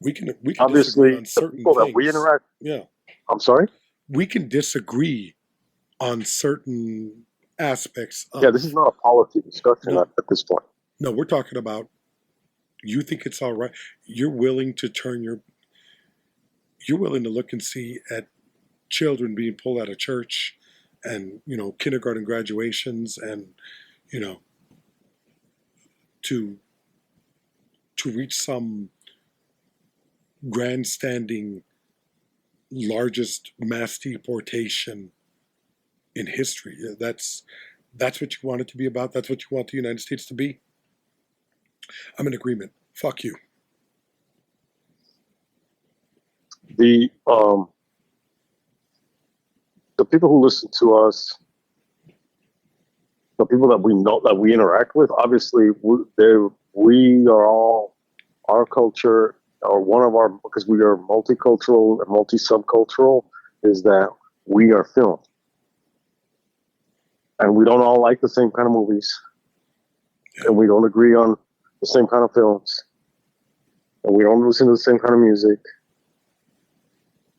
We can obviously disagree on certain people things. That we interact. Yeah. I'm sorry? We can disagree on certain aspects of. Yeah, this is not a policy discussion at this point. No, we're talking about, you think it's all right. You're willing to look and see at children being pulled out of church, and kindergarten graduations, and to reach some grandstanding largest mass deportation in history. That's what you want it to be about. That's what you want the United States to be. I'm in agreement. Fuck you. The people who listen to us, the people that we know, that we interact with, obviously we are all, our culture, or one of our, because we are multicultural and multi-subcultural, is that we are film. And we don't all like the same kind of movies. And we don't agree on the same kind of films. And we don't listen to the same kind of music.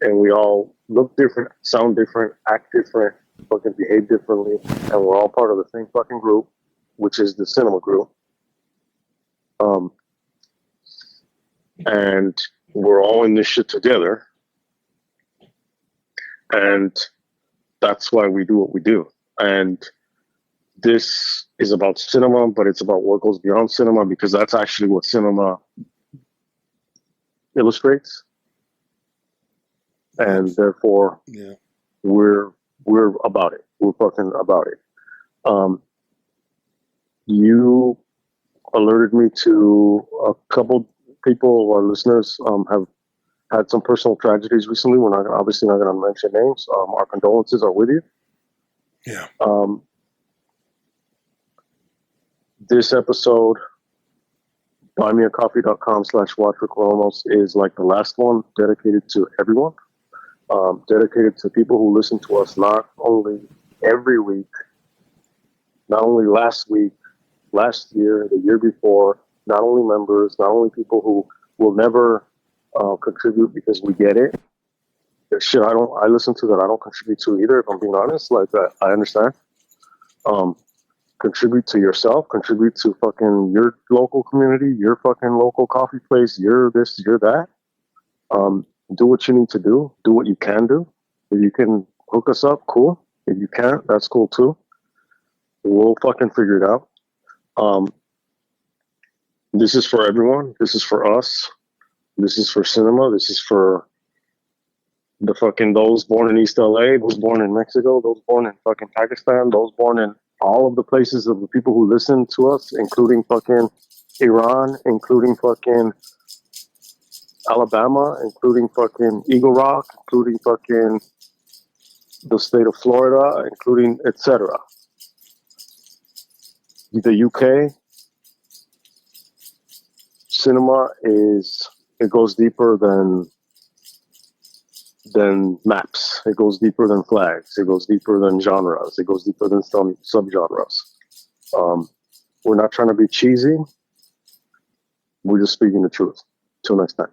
And we all look different, sound different, act different, fucking behave differently. And we're all part of the same fucking group, which is the cinema group. And we're all in this shit together. And that's why we do what we do. And this is about cinema, but it's about what goes beyond cinema, because that's actually what cinema illustrates. And therefore, we're about it. We're fucking about it. You alerted me to a couple people, our listeners, have had some personal tragedies recently. We're obviously not going to mention names. Our condolences are with you. Yeah. This episode, buymeacoffee.com/WatchRickRamos, is like the last one, dedicated to everyone. Dedicated to people who listen to us not only every week, not only last week, last year, the year before, not only members, not only people who will never contribute because we get it. Shit, I listen to that. I don't contribute to either, if I'm being honest. Like, I understand. Contribute to yourself, contribute to fucking your local community, your fucking local coffee place, your this, your that. Do what you need to do what you can do. If you can hook us up, cool. If you can't, that's cool too. We'll fucking figure it out. This is for everyone. This is for us. This is for cinema. This is for the fucking those born in East L.A., those born in Mexico, those born in fucking Pakistan, those born in all of the places of the people who listen to us, including fucking Iran, including fucking Alabama, including fucking Eagle Rock, including fucking the state of Florida, including etc. The UK cinema it goes deeper than maps. It goes deeper than flags. It goes deeper than genres. It goes deeper than some subgenres. We're not trying to be cheesy. We're just speaking the truth. Till next time.